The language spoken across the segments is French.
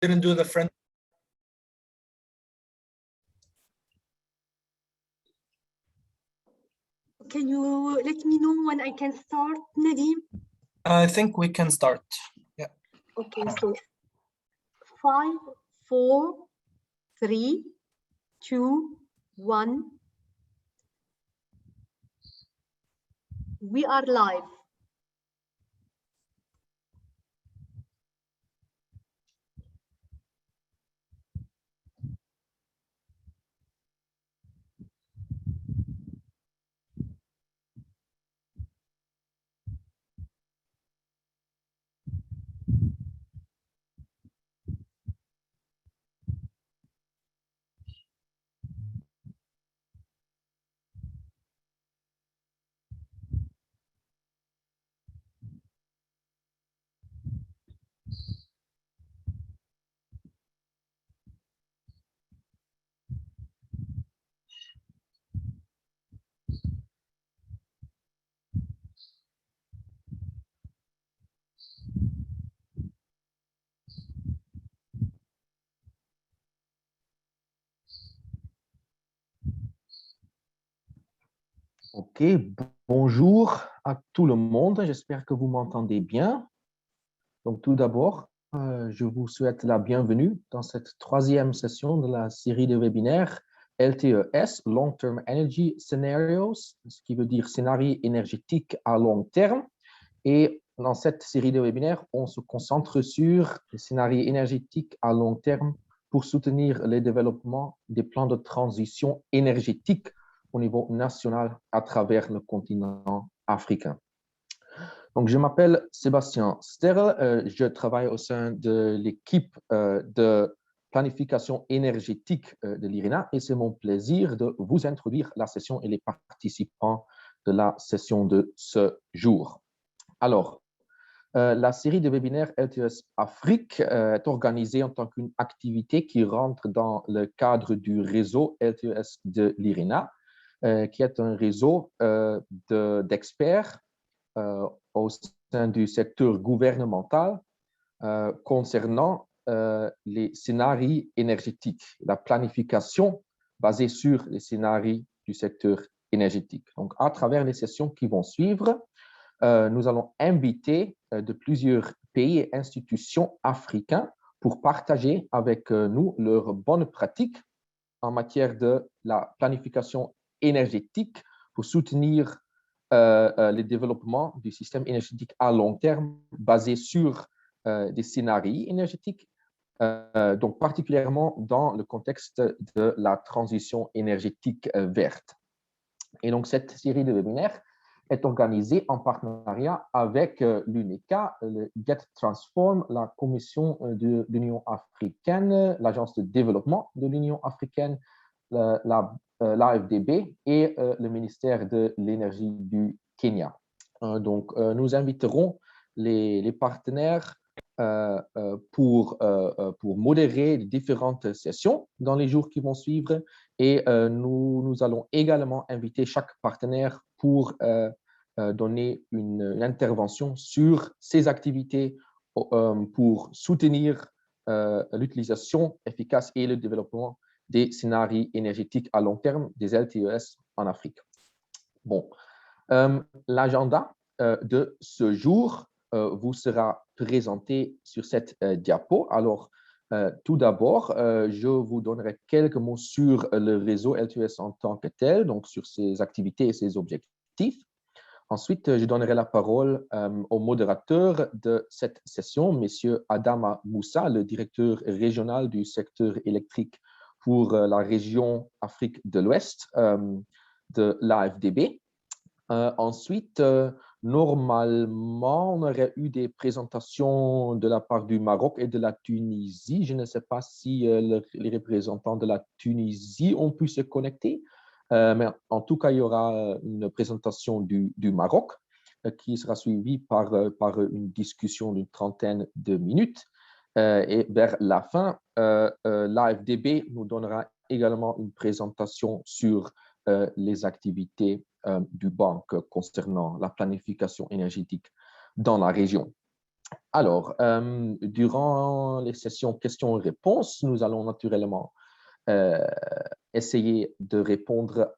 didn't do the front. Can you let me know when I can start, Nadim? I think we can start. Yeah. Okay, so 5, 4, 3, 2, 1. We are live. Ok, bonjour à tout le monde. J'espère que vous m'entendez bien. Donc, tout d'abord, je vous souhaite la bienvenue dans cette troisième session de la série de webinaires LTES, Long Term Energy Scenarios, ce qui veut dire scénario énergétique à long terme. Et dans cette série de webinaires, on se concentre sur les scénarios énergétiques à long terme pour soutenir le développement des plans de transition énergétique au niveau national à travers le continent africain. Donc, je m'appelle Sébastien Sterl, je travaille au sein de l'équipe de planification énergétique de l'IRENA et c'est mon plaisir de vous introduire la session et les participants de la session de ce jour. Alors, la série de webinaires LTES Afrique est organisée en tant qu'une activité qui rentre dans le cadre du réseau LTES de l'IRENA, qui est un réseau d'experts au sein du secteur gouvernemental concernant les scénarios énergétiques, la planification basée sur les scénarios du secteur énergétique. Donc, à travers les sessions qui vont suivre, nous allons inviter de plusieurs pays et institutions africains pour partager avec nous leurs bonnes pratiques en matière de la planification énergétique pour soutenir le développement du système énergétique à long terme basé sur des scénarios énergétiques, donc particulièrement dans le contexte de la transition énergétique verte. Et donc, cette série de webinaires est organisée en partenariat avec l'UNECA, le Get Transform, la Commission de l'Union africaine, l'Agence de développement de l'Union africaine, l'AFDB et le ministère de l'Énergie du Kenya. Donc, nous inviterons les partenaires pour modérer les différentes sessions dans les jours qui vont suivre et nous allons également inviter chaque partenaire pour donner une intervention sur ses activités pour soutenir l'utilisation efficace et le développement des scénarios énergétiques à long terme des LTES en Afrique. Bon, l'agenda de ce jour vous sera présenté sur cette diapo. Alors, tout d'abord, je vous donnerai quelques mots sur le réseau LTES en tant que tel, donc sur ses activités et ses objectifs. Ensuite, je donnerai la parole au modérateur de cette session, M. Adama Moussa, le directeur régional du secteur électrique pour la région Afrique de l'Ouest de l'AFDB. Ensuite, normalement, on aurait eu des présentations de la part du Maroc et de la Tunisie. Je ne sais pas si les représentants de la Tunisie ont pu se connecter, mais en tout cas, il y aura une présentation du Maroc qui sera suivie par une discussion d'une trentaine de minutes. Et vers la fin, l'AFDB nous donnera également une présentation sur les activités du banque concernant la planification énergétique dans la région. Alors, durant les sessions questions-réponses, nous allons naturellement essayer de répondre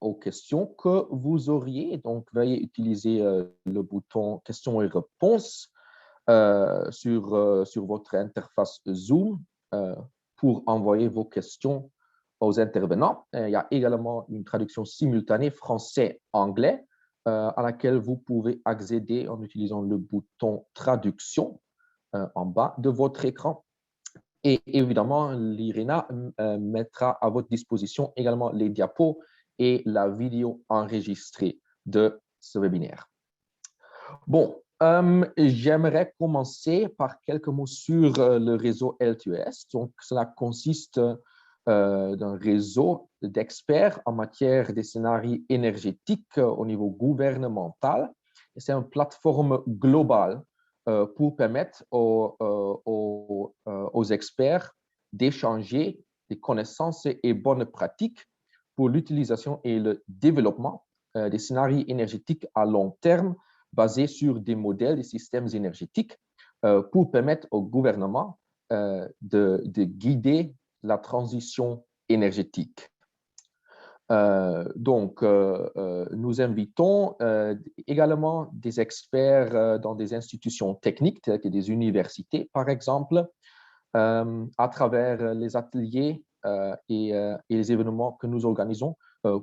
aux questions que vous auriez. Donc, veuillez utiliser le bouton questions et réponses sur votre interface Zoom pour envoyer vos questions aux intervenants. Il y a également une traduction simultanée français-anglais à laquelle vous pouvez accéder en utilisant le bouton traduction en bas de votre écran. Et évidemment, l'IRENA mettra à votre disposition également les diapos et la vidéo enregistrée de ce webinaire. Bon, j'aimerais commencer par quelques mots sur le réseau LTES. Donc, cela consiste d'un réseau d'experts en matière des scénarios énergétiques au niveau gouvernemental. C'est une plateforme globale pour permettre aux experts d'échanger des connaissances et bonnes pratiques pour l'utilisation et le développement des scénarios énergétiques à long terme basés sur des modèles des systèmes énergétiques pour permettre au gouvernement de guider la transition énergétique. Nous invitons également des experts dans des institutions techniques, telles que des universités, par exemple, à travers les ateliers et les événements que nous organisons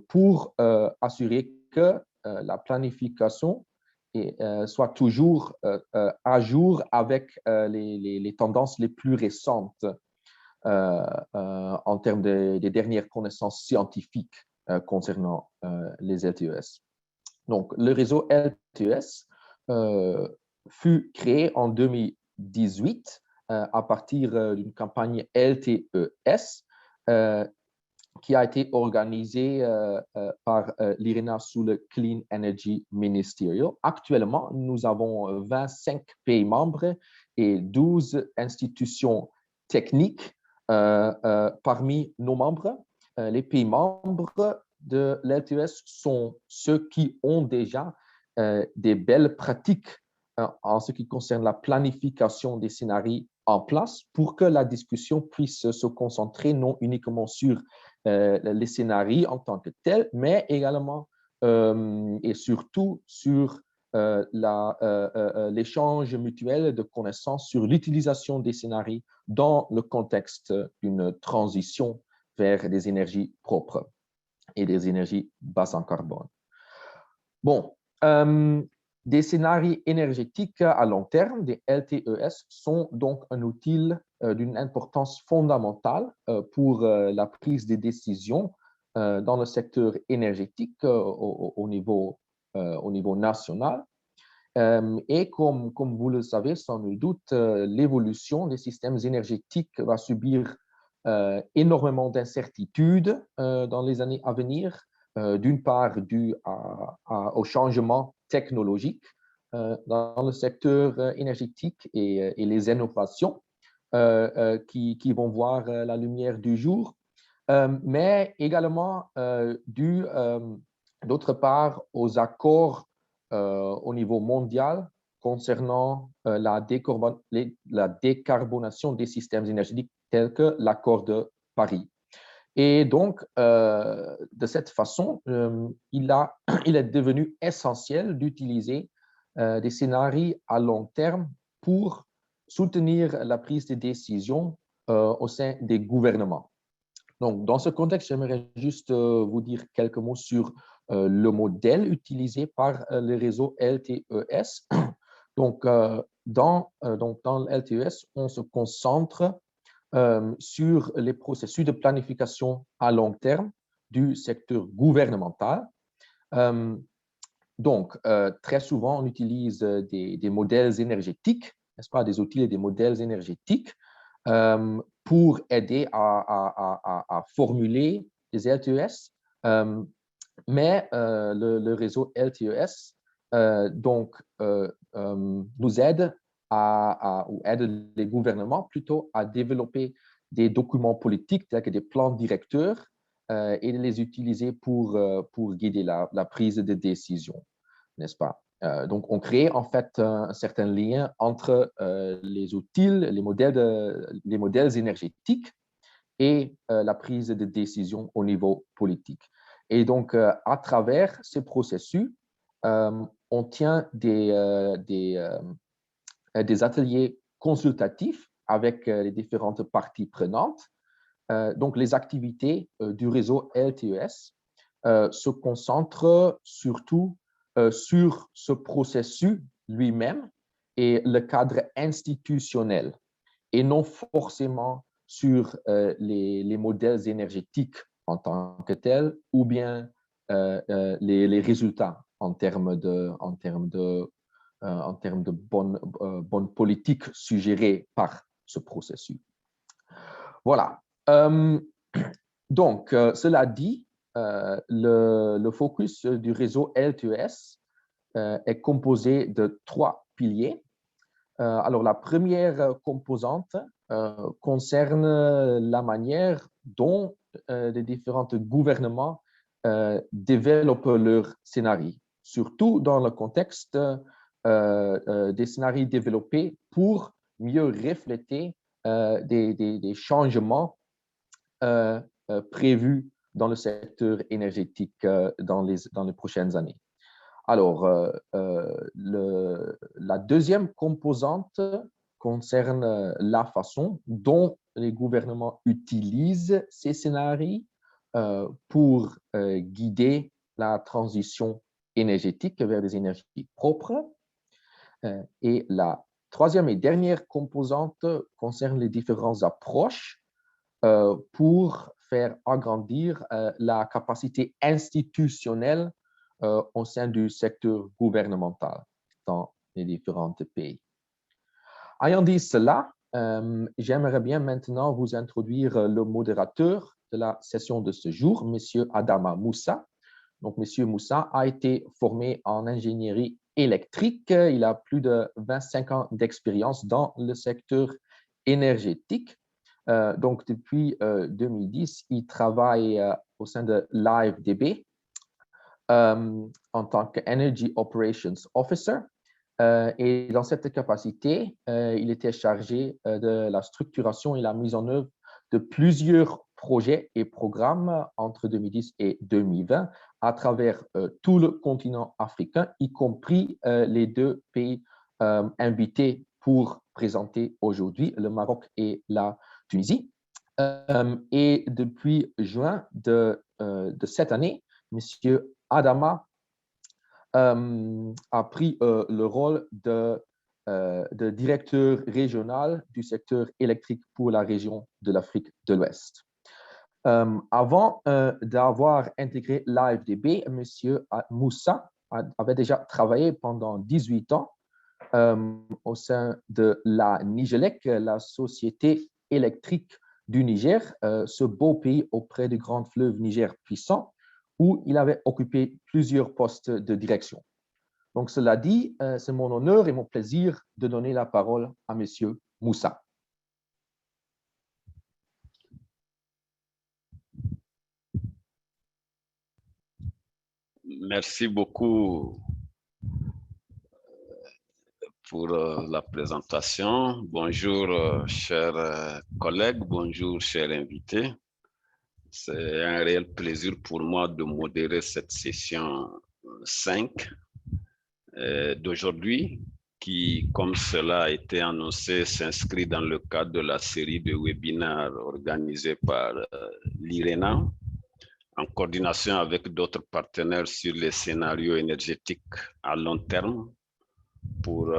pour assurer que la planification soit toujours à jour avec les tendances les plus récentes en termes des dernières connaissances scientifiques concernant les LTES. Donc, le réseau LTES fut créé en 2018 à partir d'une campagne LTES qui a été organisée par l'IRENA sous le Clean Energy Ministerial. Actuellement, nous avons 25 pays membres et 12 institutions techniques parmi nos membres. Les pays membres de l'LTES sont ceux qui ont déjà des belles pratiques en ce qui concerne la planification des scénarios en place pour que la discussion puisse se concentrer non uniquement sur les scénarios en tant que tels, mais également et surtout sur l'échange mutuel de connaissances sur l'utilisation des scénarios dans le contexte d'une transition vers des énergies propres et des énergies basses en carbone. Bon, des scénarios énergétiques à long terme, des LTES, sont donc un outil d'une importance fondamentale pour la prise de décisions dans le secteur énergétique au niveau national. Et comme vous le savez sans nul doute, l'évolution des systèmes énergétiques va subir énormément d'incertitudes dans les années à venir, d'une part dû au changement technologique dans le secteur énergétique et les innovations qui vont voir la lumière du jour, mais également dû, d'autre part, aux accords au niveau mondial concernant la décarbonation des systèmes énergétiques tels que l'accord de Paris. Et donc, de cette façon, il est devenu essentiel d'utiliser des scénarios à long terme pour soutenir la prise de décision au sein des gouvernements. Donc, dans ce contexte, j'aimerais juste vous dire quelques mots sur le modèle utilisé par le réseau LTES. Donc, dans le LTES, on se concentre sur les processus de planification à long terme du secteur gouvernemental. Très souvent, on utilise des modèles énergétiques, n'est-ce pas, des outils et des modèles énergétiques pour aider à formuler les LTES. Mais le réseau LTES nous aide ou aide les gouvernements plutôt à développer des documents politiques tels que des plans directeurs et de les utiliser pour guider la prise de décision, n'est-ce pas? Donc, on crée en fait un certain lien entre les outils, les modèles énergétiques et la prise de décision au niveau politique. Et donc, à travers ces processus, on tient des ateliers consultatifs avec les différentes parties prenantes. Donc, les activités du réseau LTES se concentrent surtout sur ce processus lui-même et le cadre institutionnel, et non forcément sur les modèles énergétiques en tant que tels, ou bien les résultats en termes de bonne politique suggérée par ce processus. Voilà. Donc, cela dit, le focus du réseau LTES est composé de 3 piliers. Alors, la première composante concerne la manière dont les différents gouvernements développent leurs scénarios, surtout dans le contexte des scénarios développés pour mieux refléter des changements prévus dans le secteur énergétique dans les prochaines années. Alors, la deuxième composante concerne la façon dont les gouvernements utilisent ces scénarios pour guider la transition énergétique vers des énergies propres. Et la troisième et dernière composante concerne les différentes approches pour faire agrandir la capacité institutionnelle au sein du secteur gouvernemental dans les différents pays. Ayant dit cela, j'aimerais bien maintenant vous introduire le modérateur de la session de ce jour, M. Adama Moussa. Donc, M. Moussa a été formé en ingénierie électrique. Il a plus de 25 ans d'expérience dans le secteur énergétique. Donc, depuis 2010, il travaille au sein de LiveDB en tant qu'Energy Operations Officer. Et dans cette capacité, il était chargé de la structuration et la mise en œuvre de plusieurs projets et programmes entre 2010 et 2020 à travers tout le continent africain, y compris les 2 pays invités pour présenter aujourd'hui, le Maroc et la Tunisie. Et depuis juin de cette année, M. Adama a pris le rôle de directeur régional du secteur électrique pour la région de l'Afrique de l'Ouest. Avant d'avoir intégré LiveDB, M. Moussa avait déjà travaillé pendant 18 ans au sein de la Nigélec, la société électrique du Niger, ce beau pays auprès du grand fleuve Niger puissant, où il avait occupé plusieurs postes de direction. Donc, cela dit, c'est mon honneur et mon plaisir de donner la parole à M. Moussa. Merci beaucoup pour la présentation. Bonjour, chers collègues, bonjour, chers invités. C'est un réel plaisir pour moi de modérer cette session 5 d'aujourd'hui, qui, comme cela a été annoncé, s'inscrit dans le cadre de la série de webinaires organisés par l'IRENA, en coordination avec d'autres partenaires sur les scénarios énergétiques à long terme pour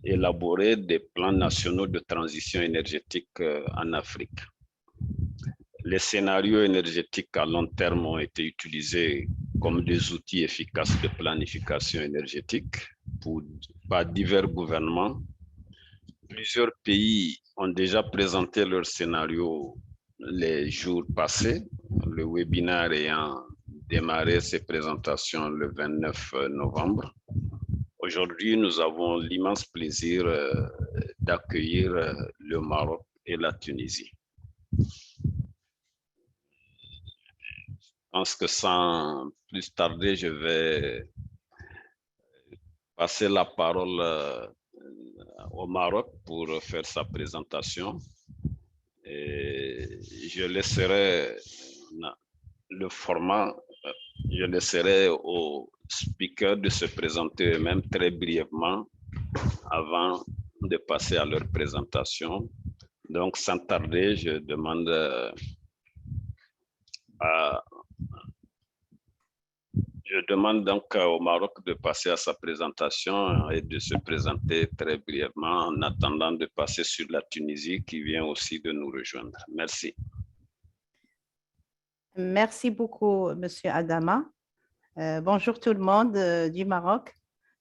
élaborer des plans nationaux de transition énergétique en Afrique. Les scénarios énergétiques à long terme ont été utilisés comme des outils efficaces de planification énergétique par divers gouvernements. Plusieurs pays ont déjà présenté leurs scénarios les jours passés, le webinaire ayant démarré ses présentations le 29 novembre. Aujourd'hui, nous avons l'immense plaisir d'accueillir le Maroc et la Tunisie. Je pense que sans plus tarder, je vais passer la parole au Maroc pour faire sa présentation. Et je laisserai le format, je laisserai aux speakers de se présenter eux-mêmes très brièvement avant de passer à leur présentation. Donc, sans tarder, je demande donc au Maroc de passer à sa présentation et de se présenter très brièvement en attendant de passer sur la Tunisie qui vient aussi de nous rejoindre. Merci. Merci beaucoup, Monsieur Adama. Bonjour tout le monde du Maroc.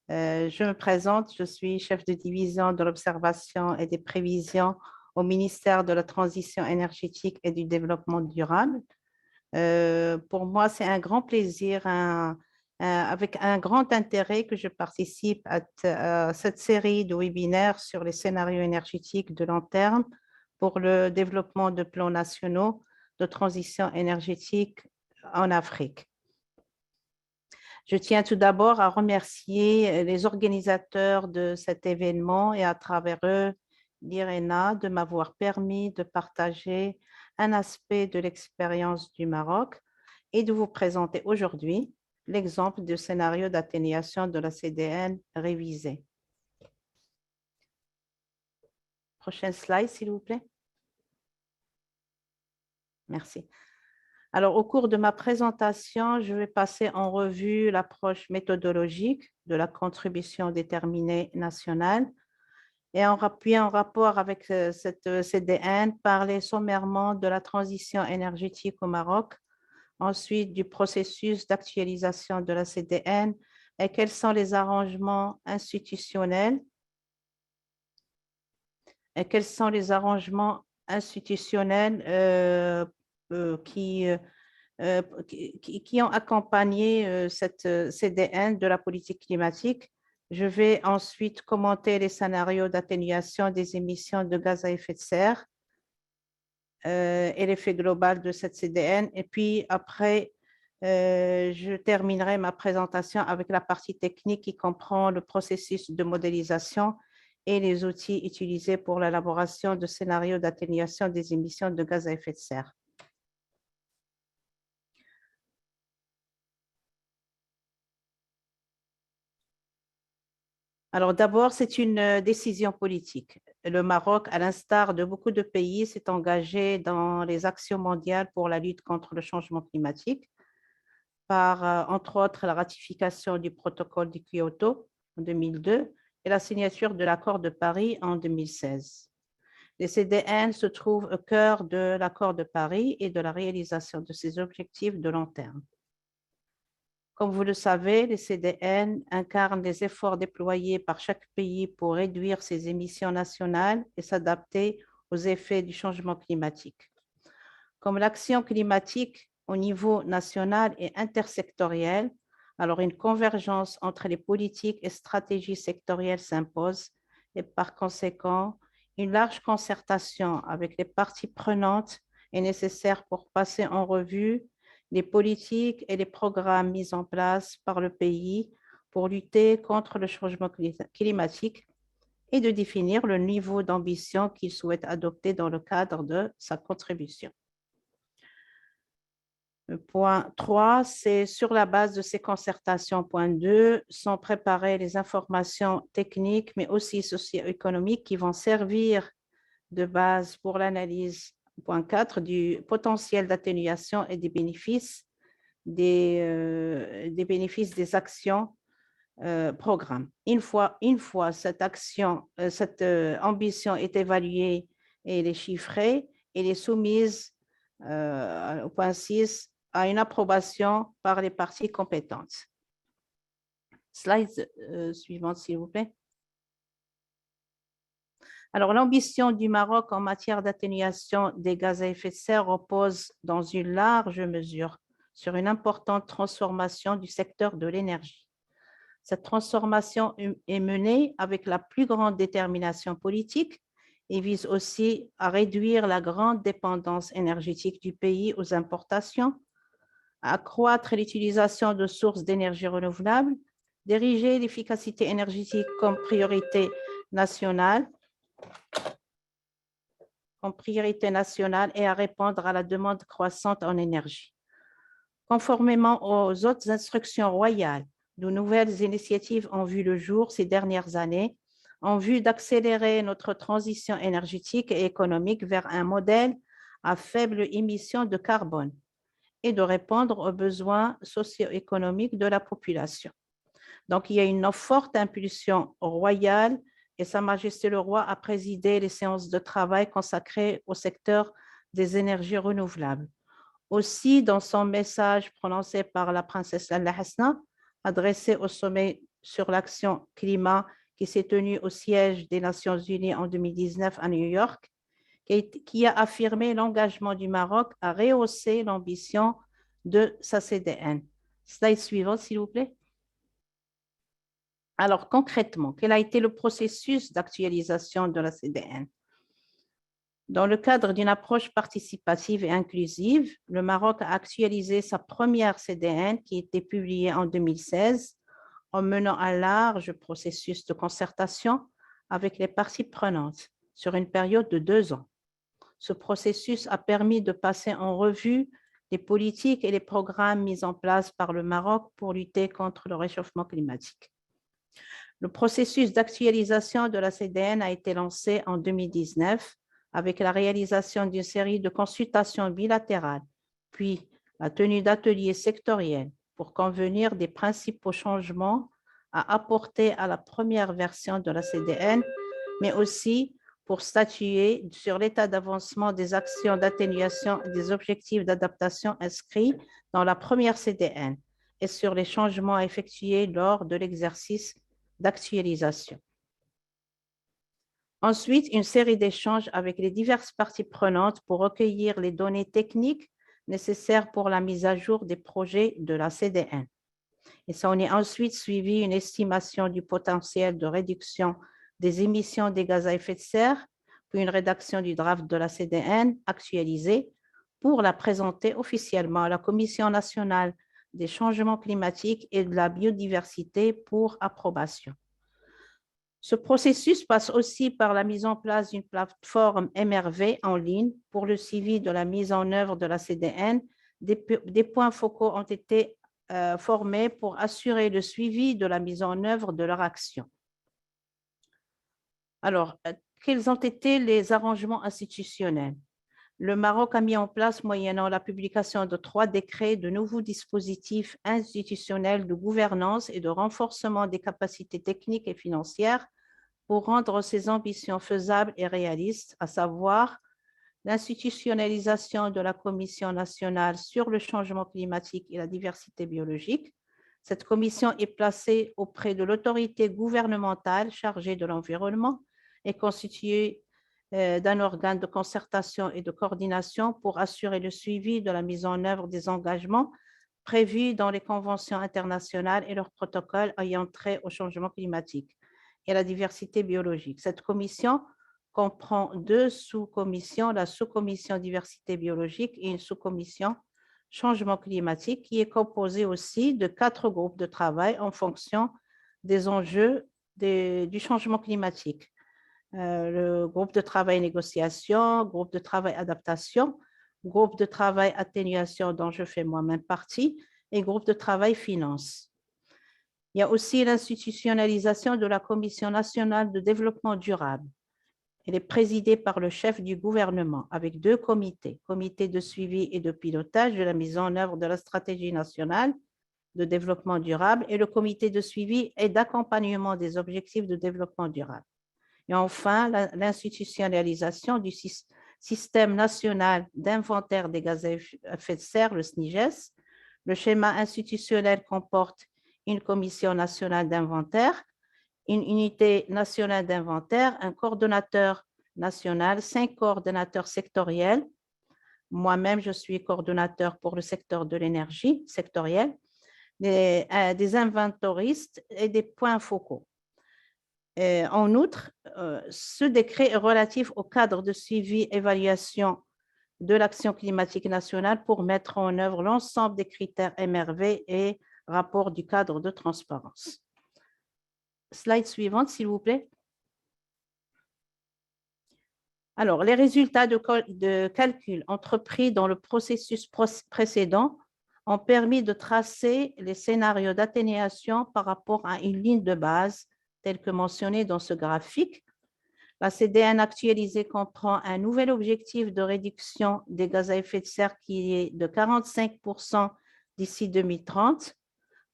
Je me présente, je suis chef de division de l'observation et des prévisions au ministère de la Transition énergétique et du Développement durable. Pour moi, c'est un grand plaisir, avec un grand intérêt que je participe à cette série de webinaires sur les scénarios énergétiques de long terme pour le développement de plans nationaux de transition énergétique en Afrique. Je tiens tout d'abord à remercier les organisateurs de cet événement et à travers eux, l'IRENA, de m'avoir permis de partager un aspect de l'expérience du Maroc et de vous présenter aujourd'hui l'exemple du scénario d'atténuation de la CDN révisé. Prochaine slide, s'il vous plaît. Merci. Alors, au cours de ma présentation, je vais passer en revue l'approche méthodologique de la contribution déterminée nationale et en rapport avec cette CDN, parler sommairement de la transition énergétique au Maroc, ensuite du processus d'actualisation de la CDN et quels sont les arrangements institutionnels qui ont accompagné cette CDN de la politique climatique. Je vais ensuite commenter les scénarios d'atténuation des émissions de gaz à effet de serre et l'effet global de cette CDN. Et puis après, je terminerai ma présentation avec la partie technique qui comprend le processus de modélisation et les outils utilisés pour l'élaboration de scénarios d'atténuation des émissions de gaz à effet de serre. Alors d'abord, c'est une décision politique. Le Maroc, à l'instar de beaucoup de pays, s'est engagé dans les actions mondiales pour la lutte contre le changement climatique par, entre autres, la ratification du protocole de Kyoto en 2002 et la signature de l'accord de Paris en 2016. Les CDN se trouvent au cœur de l'accord de Paris et de la réalisation de ses objectifs de long terme. Comme vous le savez, les CDN incarnent les efforts déployés par chaque pays pour réduire ses émissions nationales et s'adapter aux effets du changement climatique. Comme l'action climatique au niveau national et intersectoriel, alors une convergence entre les politiques et stratégies sectorielles s'impose et par conséquent, une large concertation avec les parties prenantes est nécessaire pour passer en revue les politiques et les programmes mis en place par le pays pour lutter contre le changement climatique et de définir le niveau d'ambition qu'il souhaite adopter dans le cadre de sa contribution. Le point 3, c'est sur la base de ces concertations. Point 2, sont préparées les informations techniques, mais aussi socio-économiques qui vont servir de base pour l'analyse. Point 4, du potentiel d'atténuation et des bénéfices des actions programmes. Une fois cette ambition est évaluée et elle est chiffrée, elle est soumise au point 6 à une approbation par les parties compétentes. Slide suivante, s'il vous plaît. Alors, l'ambition du Maroc en matière d'atténuation des gaz à effet de serre repose dans une large mesure sur une importante transformation du secteur de l'énergie. Cette transformation est menée avec la plus grande détermination politique et vise aussi à réduire la grande dépendance énergétique du pays aux importations, à accroître l'utilisation de sources d'énergie renouvelables, d'ériger l'efficacité énergétique comme priorité nationale et à répondre à la demande croissante en énergie. Conformément aux autres instructions royales, de nouvelles initiatives ont vu le jour ces dernières années en vue d'accélérer notre transition énergétique et économique vers un modèle à faible émission de carbone et de répondre aux besoins socio-économiques de la population. Donc, il y a une forte impulsion royale et Sa Majesté le Roi a présidé les séances de travail consacrées au secteur des énergies renouvelables. Aussi, dans son message prononcé par la princesse Lalla Hasna, adressé au sommet sur l'action climat qui s'est tenu au siège des Nations Unies en 2019 à New York, qui a affirmé l'engagement du Maroc à rehausser l'ambition de sa CDN. Slide suivant, s'il vous plaît. Alors, concrètement, quel a été le processus d'actualisation de la CDN? Dans le cadre d'une approche participative et inclusive, le Maroc a actualisé sa première CDN qui a été publiée en 2016 en menant un large processus de concertation avec les parties prenantes sur une période de 2 ans. Ce processus a permis de passer en revue les politiques et les programmes mis en place par le Maroc pour lutter contre le réchauffement climatique. Le processus d'actualisation de la CDN a été lancé en 2019 avec la réalisation d'une série de consultations bilatérales, puis la tenue d'ateliers sectoriels pour convenir des principaux changements à apporter à la première version de la CDN, mais aussi pour statuer sur l'état d'avancement des actions d'atténuation et des objectifs d'adaptation inscrits dans la première CDN et sur les changements effectués lors de l'exercice d'actualisation. Ensuite, une série d'échanges avec les diverses parties prenantes pour recueillir les données techniques nécessaires pour la mise à jour des projets de la CDN. Et ça en est ensuite suivi une estimation du potentiel de réduction des émissions des gaz à effet de serre, puis une rédaction du draft de la CDN actualisée pour la présenter officiellement à la Commission nationale des changements climatiques et de la biodiversité pour approbation. Ce processus passe aussi par la mise en place d'une plateforme MRV en ligne pour le suivi de la mise en œuvre de la CDN. Des points focaux ont été formés pour assurer le suivi de la mise en œuvre de leur action. Alors, quels ont été les arrangements institutionnels? Le Maroc a mis en place, moyennant la publication de 3 décrets, de nouveaux dispositifs institutionnels de gouvernance et de renforcement des capacités techniques et financières pour rendre ses ambitions faisables et réalistes, à savoir l'institutionnalisation de la Commission nationale sur le changement climatique et la diversité biologique. Cette commission est placée auprès de l'autorité gouvernementale chargée de l'environnement et constituée d'un organe de concertation et de coordination pour assurer le suivi de la mise en œuvre des engagements prévus dans les conventions internationales et leurs protocoles ayant trait au changement climatique et à la diversité biologique. Cette commission comprend 2 sous-commissions, la sous-commission diversité biologique et une sous-commission changement climatique, qui est composée aussi de 4 groupes de travail en fonction des enjeux du changement climatique. Le groupe de travail négociation, groupe de travail adaptation, groupe de travail atténuation dont je fais moi-même partie et groupe de travail finance. Il y a aussi l'institutionnalisation de la Commission nationale de développement durable. Elle est présidée par le chef du gouvernement avec 2 comités, comité de suivi et de pilotage de la mise en œuvre de la stratégie nationale de développement durable et le comité de suivi et d'accompagnement des objectifs de développement durable. Et enfin, l'institutionnalisation du système national d'inventaire des gaz à effet de serre, le SNIGES. Le schéma institutionnel comporte une commission nationale d'inventaire, une unité nationale d'inventaire, un coordonnateur national, 5 coordonnateurs sectoriels. Moi-même, je suis coordonnateur pour le secteur de l'énergie sectoriel, des inventoristes et des points focaux. En outre, ce décret est relatif au cadre de suivi évaluation de l'action climatique nationale pour mettre en œuvre l'ensemble des critères MRV et rapport du cadre de transparence. Slide suivante, s'il vous plaît. Alors, les résultats de calcul entrepris dans le processus précédent ont permis de tracer les scénarios d'atténuation par rapport à une ligne de base, telle que mentionnée dans ce graphique. La CDN actualisée comprend un nouvel objectif de réduction des gaz à effet de serre qui est de 45% d'ici 2030,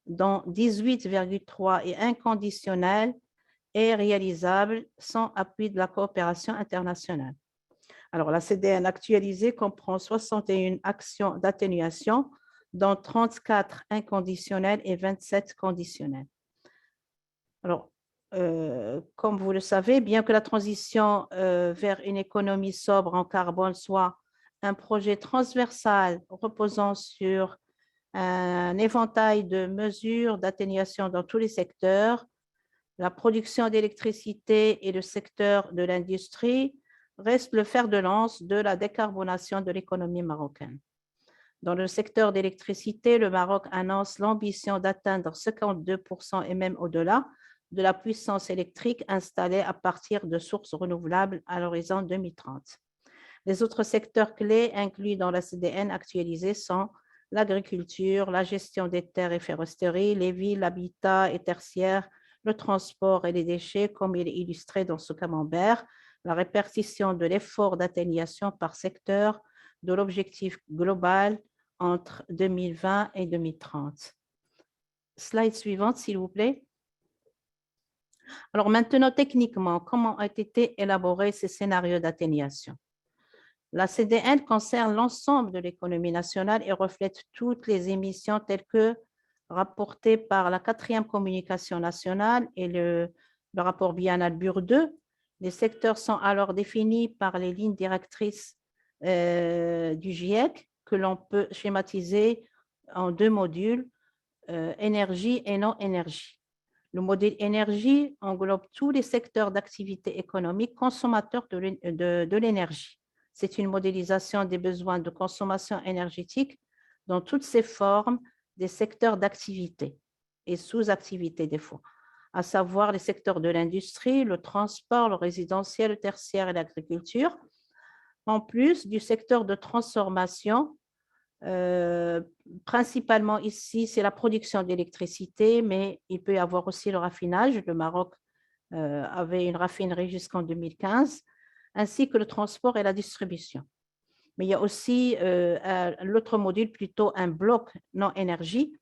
dont 18,3% est inconditionnel et réalisable sans appui de la coopération internationale. Alors, la CDN actualisée comprend 61 actions d'atténuation, dont 34 inconditionnelles et 27 conditionnelles. Alors, comme vous le savez, bien que la transition vers une économie sobre en carbone soit un projet transversal reposant sur un éventail de mesures d'atténuation dans tous les secteurs, la production d'électricité et le secteur de l'industrie reste le fer de lance de la décarbonation de l'économie marocaine. Dans le secteur d'électricité, le Maroc annonce l'ambition d'atteindre 52% et même au-delà de la puissance électrique installée à partir de sources renouvelables à l'horizon 2030. Les autres secteurs clés inclus dans la CDN actualisée sont l'agriculture, la gestion des terres et foresteries, les villes, l'habitat et tertiaire, le transport et les déchets, comme il est illustré dans ce camembert, la répartition de l'effort d'atténuation par secteur de l'objectif global entre 2020 et 2030. Slide suivante, s'il vous plaît. Alors maintenant, techniquement, comment ont été élaborés ces scénarios d'atténuation? La CDN concerne l'ensemble de l'économie nationale et reflète toutes les émissions telles que rapportées par la 4e communication nationale et le rapport biennal BUR 2. Les secteurs sont alors définis par les lignes directrices du GIEC que l'on peut schématiser en 2 modules, énergie et non-énergie. Le modèle énergie englobe tous les secteurs d'activité économique consommateurs de l'énergie. C'est une modélisation des besoins de consommation énergétique dans toutes ses formes des secteurs d'activité et sous-activité des fois, à savoir les secteurs de l'industrie, le transport, le résidentiel, le tertiaire et l'agriculture, en plus du secteur de transformation. Principalement ici, c'est la production d'électricité, mais il peut y avoir aussi le raffinage. Le Maroc avait une raffinerie jusqu'en 2015, ainsi que le transport et la distribution. Mais il y a aussi l'autre module, plutôt un bloc non-énergie.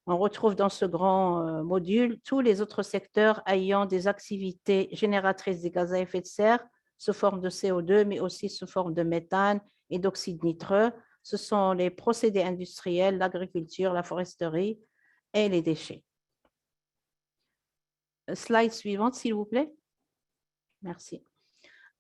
On retrouve dans ce grand module tous les autres secteurs ayant des activités génératrices de gaz à effet de serre sous forme de CO2, mais aussi sous forme de méthane et d'oxyde nitreux. Ce sont les procédés industriels, l'agriculture, la foresterie et les déchets. Slide suivante, s'il vous plaît. Merci.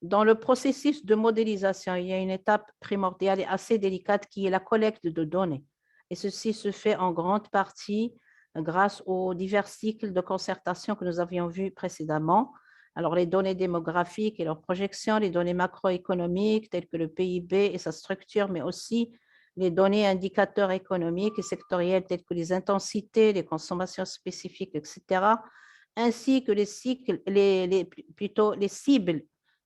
Dans le processus de modélisation, il y a une étape primordiale et assez délicate qui est la collecte de données. Et ceci se fait en grande partie grâce aux divers cycles de concertation que nous avions vus précédemment. Alors, les données démographiques et leurs projections, les données macroéconomiques telles que le PIB et sa structure, mais aussi les données indicateurs économiques et sectoriels tels que les intensités, les consommations spécifiques, etc., ainsi que les cycles, plutôt les cibles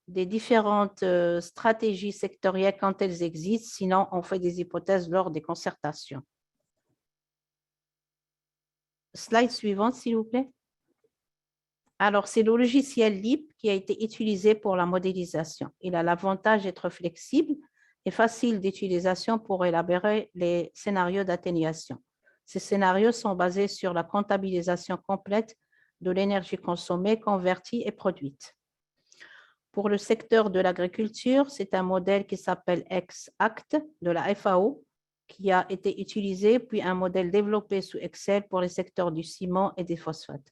des différentes stratégies sectorielles quand elles existent, sinon on fait des hypothèses lors des concertations. Slide suivante, s'il vous plaît. Alors, c'est le logiciel LEAP qui a été utilisé pour la modélisation. Il a l'avantage d'être flexible et facile d'utilisation pour élaborer les scénarios d'atténuation. Ces scénarios sont basés sur la comptabilisation complète de l'énergie consommée, convertie et produite. Pour le secteur de l'agriculture, c'est un modèle qui s'appelle X-ACT de la FAO qui a été utilisé, puis un modèle développé sous Excel pour les secteurs du ciment et des phosphates.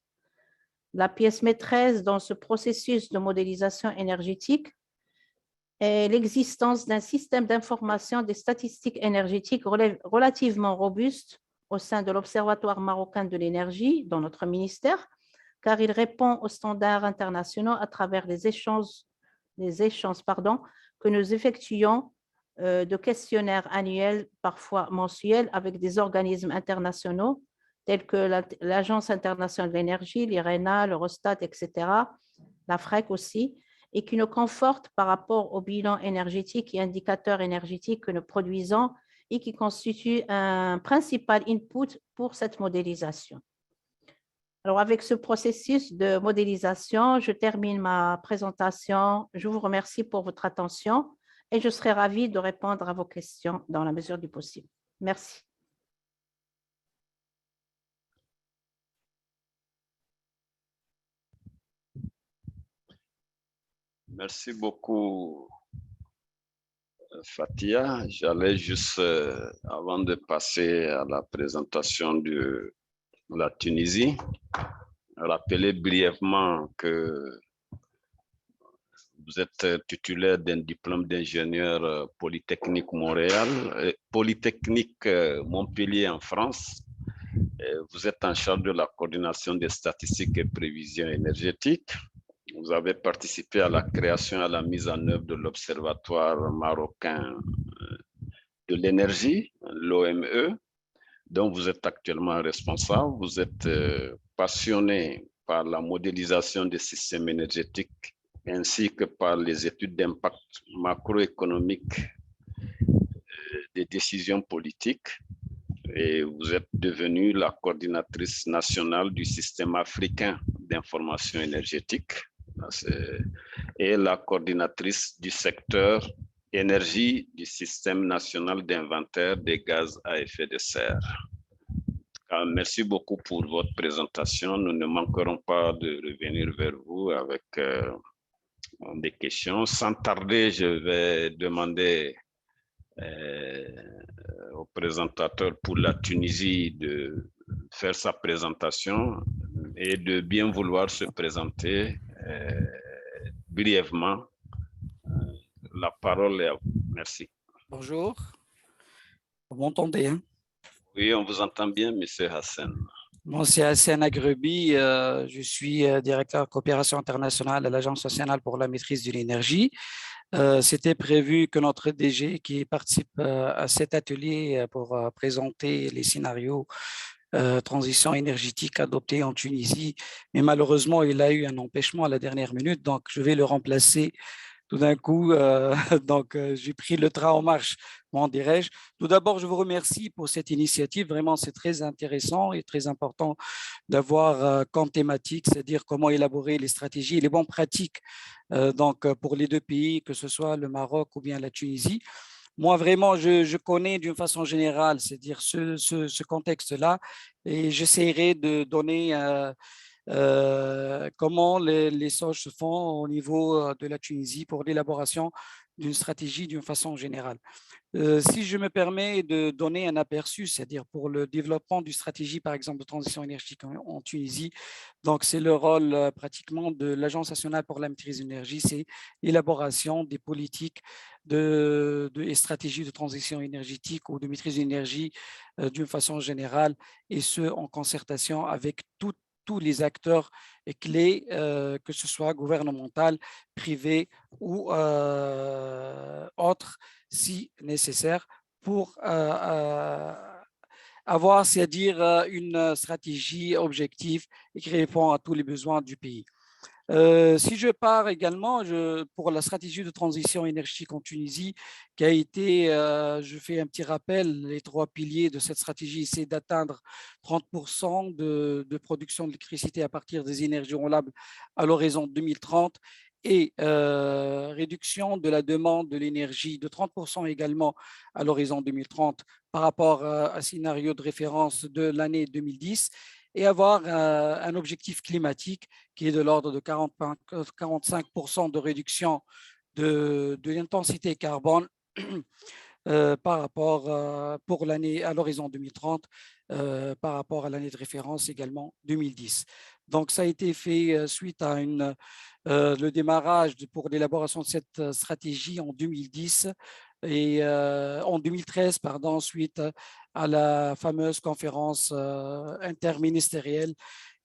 La pièce maîtresse dans ce processus de modélisation énergétique est l'existence d'un système d'information des statistiques énergétiques relativement robuste au sein de l'Observatoire marocain de l'énergie, dans notre ministère, car il répond aux standards internationaux à travers les échanges que nous effectuons de questionnaires annuels, parfois mensuels, avec des organismes internationaux tels que l'Agence internationale de l'énergie, l'IRENA, l'Eurostat, etc., la FREC aussi, et qui nous confortent par rapport au bilan énergétique et indicateurs énergétiques que nous produisons et qui constituent un principal input pour cette modélisation. Alors, avec ce processus de modélisation, je termine ma présentation. Je vous remercie pour votre attention et je serai ravie de répondre à vos questions dans la mesure du possible. Merci. Merci beaucoup, Fatia. J'allais juste, avant de passer à la présentation de la Tunisie, rappeler brièvement que vous êtes titulaire d'un diplôme d'ingénieur Polytechnique Montréal, Polytechnique Montpellier en France. Vous êtes en charge de la coordination des statistiques et prévisions énergétiques. Vous avez participé à la création et à la mise en œuvre de l'Observatoire marocain de l'énergie, l'OME, dont vous êtes actuellement responsable. Vous êtes passionné par la modélisation des systèmes énergétiques ainsi que par les études d'impact macroéconomique des décisions politiques. Et vous êtes devenue la coordinatrice nationale du système africain d'information énergétique et la coordinatrice du secteur énergie du système national d'inventaire des gaz à effet de serre. Merci beaucoup pour votre présentation. Nous ne manquerons pas de revenir vers vous avec des questions. Sans tarder, je vais demander au présentateur pour la Tunisie de faire sa présentation et de bien vouloir se présenter brièvement. La parole est à vous. Merci. Bonjour. Vous m'entendez, hein? Oui, on vous entend bien, M. Hassan. Moi, c'est Hassan Agrebi. Je suis directeur coopération internationale à l'Agence nationale pour la maîtrise de l'énergie. C'était prévu que notre DG qui participe à cet atelier pour présenter les scénarios transition énergétique adoptés en Tunisie, mais malheureusement, il a eu un empêchement à la dernière minute, donc je vais le remplacer tout d'un coup. Donc, j'ai pris le train en marche, comment dirais-je. Tout d'abord, je vous remercie pour cette initiative. Vraiment, c'est très intéressant et très important d'avoir comme thématique, c'est-à-dire comment élaborer les stratégies et les bonnes pratiques donc, pour les deux pays, que ce soit le Maroc ou bien la Tunisie. Moi, vraiment, je connais d'une façon générale, c'est-à-dire ce contexte-là, et j'essaierai de donner comment les choses se font au niveau de la Tunisie pour l'élaboration d'une stratégie d'une façon générale. Si je me permets de donner un aperçu, c'est-à-dire pour le développement d'une stratégie, par exemple, de transition énergétique en Tunisie, donc c'est le rôle pratiquement de l'Agence nationale pour la maîtrise de l'énergie, c'est l'élaboration des politiques et stratégies de transition énergétique ou de maîtrise de l'énergie d'une façon générale, et ce, en concertation avec tous les acteurs clés, que ce soit gouvernemental, privé ou autres, si nécessaire, pour avoir, c'est-à-dire une stratégie objective et qui répond à tous les besoins du pays. Si je pars également pour la stratégie de transition énergétique en Tunisie, qui a été, je fais un petit rappel, les trois piliers de cette stratégie, c'est d'atteindre 30% de production d'électricité à partir des énergies renouvelables à l'horizon 2030 et réduction de la demande de l'énergie de 30% également à l'horizon 2030 par rapport à un scénario de référence de l'année 2010. Et avoir un objectif climatique qui est de l'ordre de 45% de réduction de l'intensité carbone par rapport pour l'année à l'horizon 2030 par rapport à l'année de référence également 2010. Donc, ça a été fait suite à le démarrage pour l'élaboration de cette stratégie en 2010 et en 2013, pardon, suite à la fameuse conférence interministérielle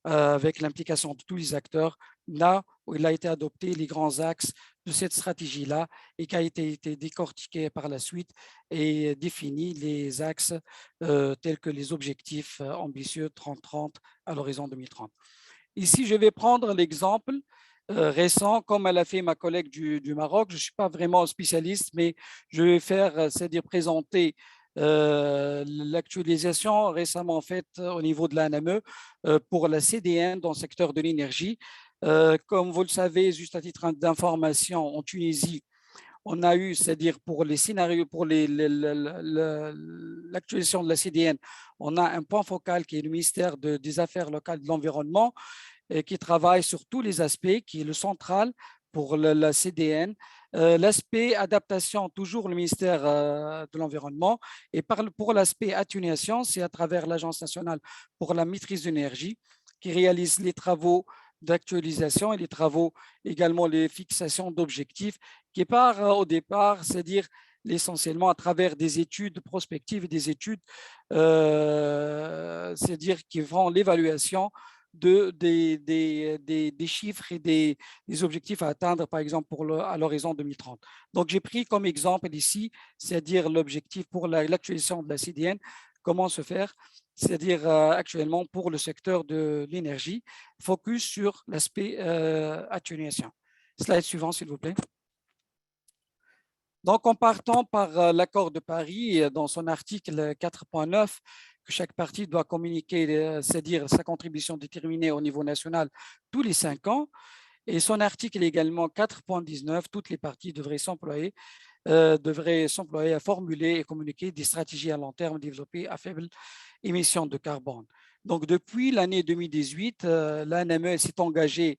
avec l'implication de tous les acteurs, là où il a été adopté les grands axes de cette stratégie-là et qui a été décortiquée par la suite et défini les axes tels que les objectifs ambitieux 30-30 à l'horizon 2030. Ici, je vais prendre l'exemple récent, comme elle a fait ma collègue du Maroc. Je ne suis pas vraiment spécialiste, mais je vais faire, c'est-à-dire présenter l'actualisation récemment faite au niveau de l'ANME pour la CDN dans le secteur de l'énergie. Comme vous le savez, juste à titre d'information, en Tunisie, on a eu, c'est-à-dire pour les scénarios, pour l'actualisation de la CDN, on a un point focal qui est le ministère des Affaires locales de l'environnement, qui travaille sur tous les aspects, qui est le central pour la CDN. L'aspect adaptation, toujours le ministère de l'Environnement. Et pour l'aspect atténuation, c'est à travers l'Agence nationale pour la maîtrise de l'énergie qui réalise les travaux d'actualisation et les travaux également les fixations d'objectifs qui part au départ, c'est-à-dire essentiellement à travers des études prospectives et des études, c'est-à-dire qui font l'évaluation des chiffres et des objectifs à atteindre, par exemple, à l'horizon 2030. Donc, j'ai pris comme exemple ici, c'est-à-dire l'objectif pour l'actualisation de la CDN, comment se faire, c'est-à-dire actuellement pour le secteur de l'énergie, focus sur l'aspect atténuation. Slide suivant, s'il vous plaît. Donc, en partant par l'accord de Paris, dans son article 4.9, que chaque partie doit communiquer, c'est-à-dire sa contribution déterminée au niveau national tous les 5 ans. Et son article également 4.19, toutes les parties devraient s'employer à formuler et communiquer des stratégies à long terme développées à faible émission de carbone. Donc, depuis l'année 2018, l'ANME s'est engagée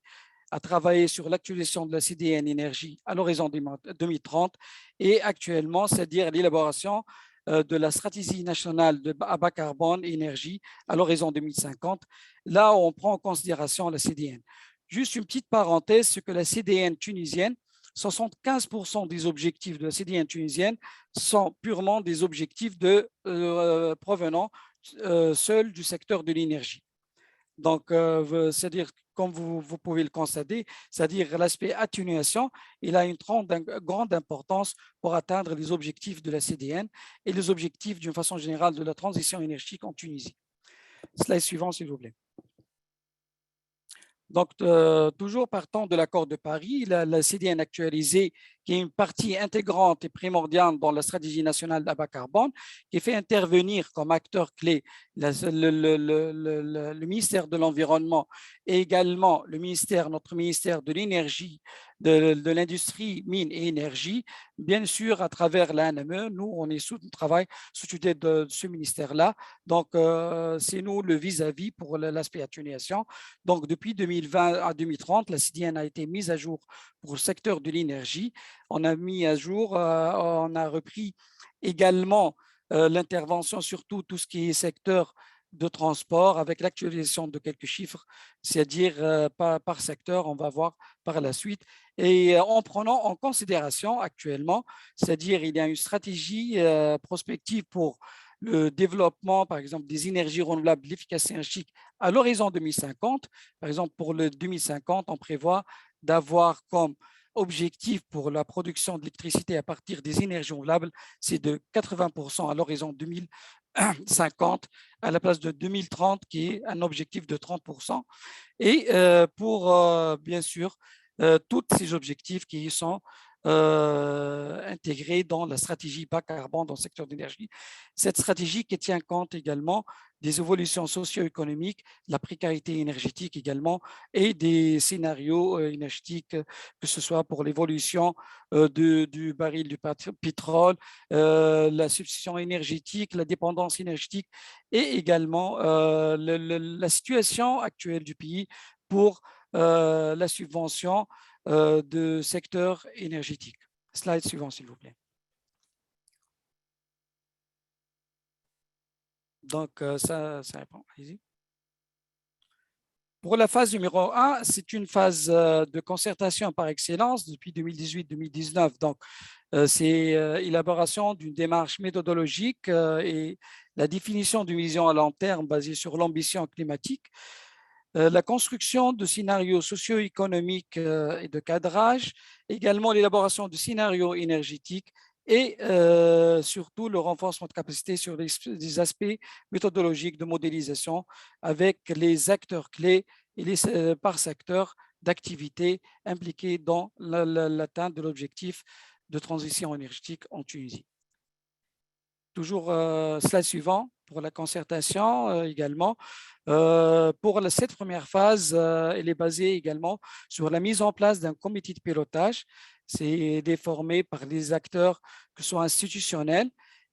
à travailler sur l'actualisation de la CDN énergie à l'horizon 2030 et actuellement, c'est-à-dire l'élaboration de la stratégie nationale à bas carbone et énergie à l'horizon 2050. Là, on prend en considération la CDN. Juste une petite parenthèse, c'est que la CDN tunisienne, 75% des objectifs de la CDN tunisienne sont purement des objectifs provenant seuls du secteur de l'énergie. Donc, c'est-à-dire, comme vous pouvez le constater, c'est-à-dire l'aspect atténuation, il a une grande importance pour atteindre les objectifs de la CDN et les objectifs d'une façon générale de la transition énergétique en Tunisie. Slide suivant, s'il vous plaît. Donc, toujours partant de l'accord de Paris, la CDN actualisée, qui est une partie intégrante et primordiale dans la stratégie nationale à bas carbone, qui fait intervenir comme acteur clé le ministère de l'Environnement et également notre ministère de l'Énergie, de l'Industrie, Mines et Énergie. Bien sûr, à travers l'ANME, nous, on travaille sous tutelle de ce ministère-là. Donc, c'est nous le vis-à-vis pour l'aspect atténuation. Donc, depuis 2020 à 2030, la CDN a été mise à jour pour le secteur de l'énergie. On a mis à jour, on a repris également l'intervention sur tout ce qui est secteur de transport avec l'actualisation de quelques chiffres, c'est-à-dire par secteur, on va voir par la suite. Et en prenant en considération actuellement, c'est-à-dire il y a une stratégie prospective pour le développement, par exemple, des énergies renouvelables, l'efficacité énergétique à l'horizon 2050. Par exemple, pour le 2050, on prévoit d'avoir comme objectif pour la production d'électricité à partir des énergies renouvelables, c'est de 80% à l'horizon 2050 à la place de 2030 qui est un objectif de 30%. Et pour, bien sûr, tous ces objectifs qui sont intégrés dans la stratégie bas carbone dans le secteur de l'énergie. Cette stratégie qui tient compte également des évolutions socio-économiques, la précarité énergétique également et des scénarios énergétiques, que ce soit pour l'évolution du baril du pétrole, la substitution énergétique, la dépendance énergétique et également la situation actuelle du pays pour la subvention de secteur énergétique. Slide suivant, s'il vous plaît. Donc, ça répond. Allez-y. Pour la phase numéro 1, c'est une phase de concertation par excellence depuis 2018-2019. Donc, c'est l'élaboration d'une démarche méthodologique et la définition d'une vision à long terme basée sur l'ambition climatique. la construction de scénarios socio-économiques et de cadrage, également l'élaboration de scénarios énergétiques et surtout le renforcement de capacité sur des aspects méthodologiques de modélisation avec les acteurs clés et par secteur d'activité impliqués dans l'atteinte de l'objectif de transition énergétique en Tunisie. Toujours slide suivant pour la concertation également. Pour cette première phase, elle est basée également sur la mise en place d'un comité de pilotage. C'est déformé par les acteurs que ce soit institutionnels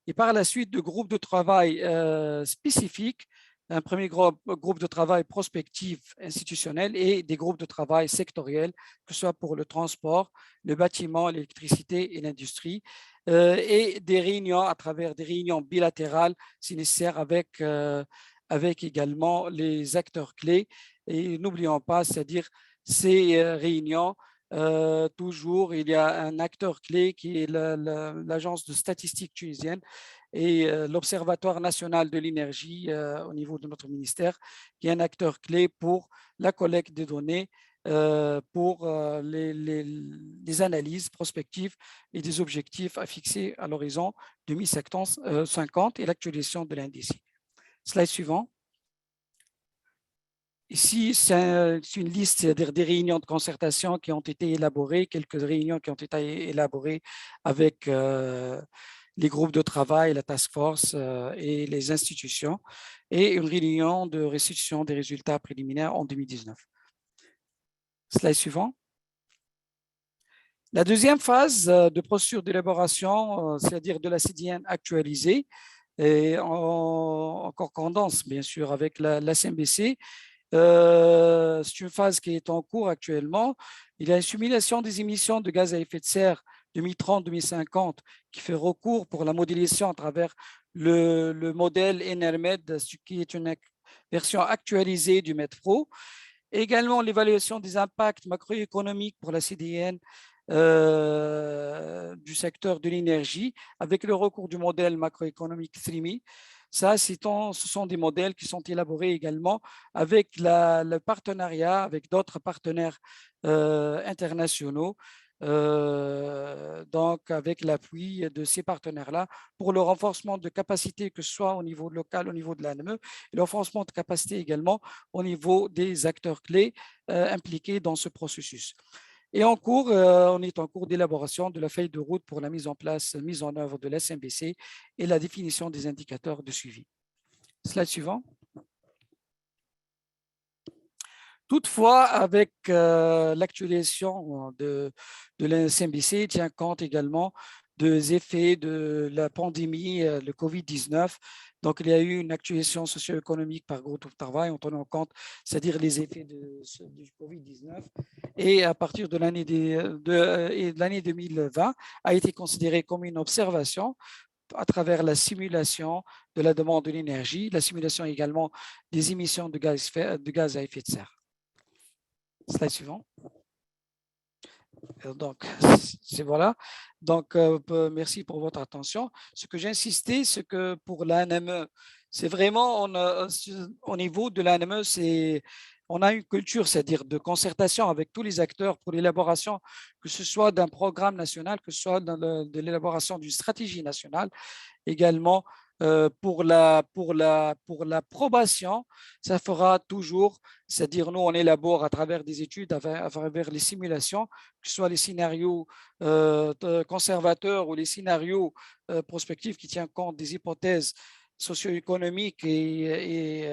et par la suite de groupes de travail spécifiques, un premier groupe de travail prospectif institutionnel et des groupes de travail sectoriels, que ce soit pour le transport, le bâtiment, l'électricité et l'industrie, et des réunions à travers des réunions bilatérales si nécessaire avec également les acteurs clés. Et n'oublions pas, c'est-à-dire ces réunions, toujours, il y a un acteur clé qui est l'agence de statistiques tunisienne et l'Observatoire national de l'énergie au niveau de notre ministère, qui est un acteur clé pour la collecte des données, pour les analyses prospectives et des objectifs à fixer à l'horizon 2050 et l'actualisation de l'indice. Slide suivant. Ici, c'est une liste des réunions de concertation qui ont été élaborées, quelques réunions qui ont été élaborées avec les groupes de travail, la task force et les institutions, et une réunion de restitution des résultats préliminaires en 2019. Slide suivant. La deuxième phase de procédure d'élaboration, c'est-à-dire de la CDN actualisée, et en concordance, bien sûr, avec la CNBC. C'est une phase qui est en cours actuellement. Il y a une simulation des émissions de gaz à effet de serre 2030-2050 qui fait recours pour la modélisation à travers le modèle ENERMED, qui est une version actualisée du MEDPRO. Également, l'évaluation des impacts macroéconomiques pour la CDN du secteur de l'énergie avec le recours du modèle macroéconomique 3ME. Ça, ce sont des modèles qui sont élaborés également avec le partenariat, avec d'autres partenaires internationaux, donc avec l'appui de ces partenaires-là pour le renforcement de capacité, que ce soit au niveau local, au niveau de l'ANME, et le renforcement de capacité également au niveau des acteurs clés impliqués dans ce processus. Et en cours, on est en cours d'élaboration de la feuille de route pour la mise en œuvre de l'SMBC et la définition des indicateurs de suivi. Slide suivant. Toutefois, avec l'actualisation de l'SMBC, tient compte également des effets de la pandémie, le Covid-19. Donc, il y a eu une actualisation socio-économique par groupe de travail en tenant compte, c'est-à-dire les effets du Covid-19. Et à partir de l'année 2020, a été considérée comme une observation à travers la simulation de la demande de l'énergie, la simulation également des émissions de gaz à effet de serre. Slide suivant. Donc, voilà. Donc, merci pour votre attention. Ce que j'ai insisté, c'est que pour l'ANME, c'est vraiment, au niveau de l'ANME, on a une culture, c'est-à-dire de concertation avec tous les acteurs pour l'élaboration, que ce soit d'un programme national, que ce soit de l'élaboration d'une stratégie nationale, également pour l'approbation, ça fera toujours, c'est-à-dire nous, on élabore à travers des études, à travers les simulations, que ce soit les scénarios conservateurs ou les scénarios prospectifs qui tiennent compte des hypothèses socio-économiques et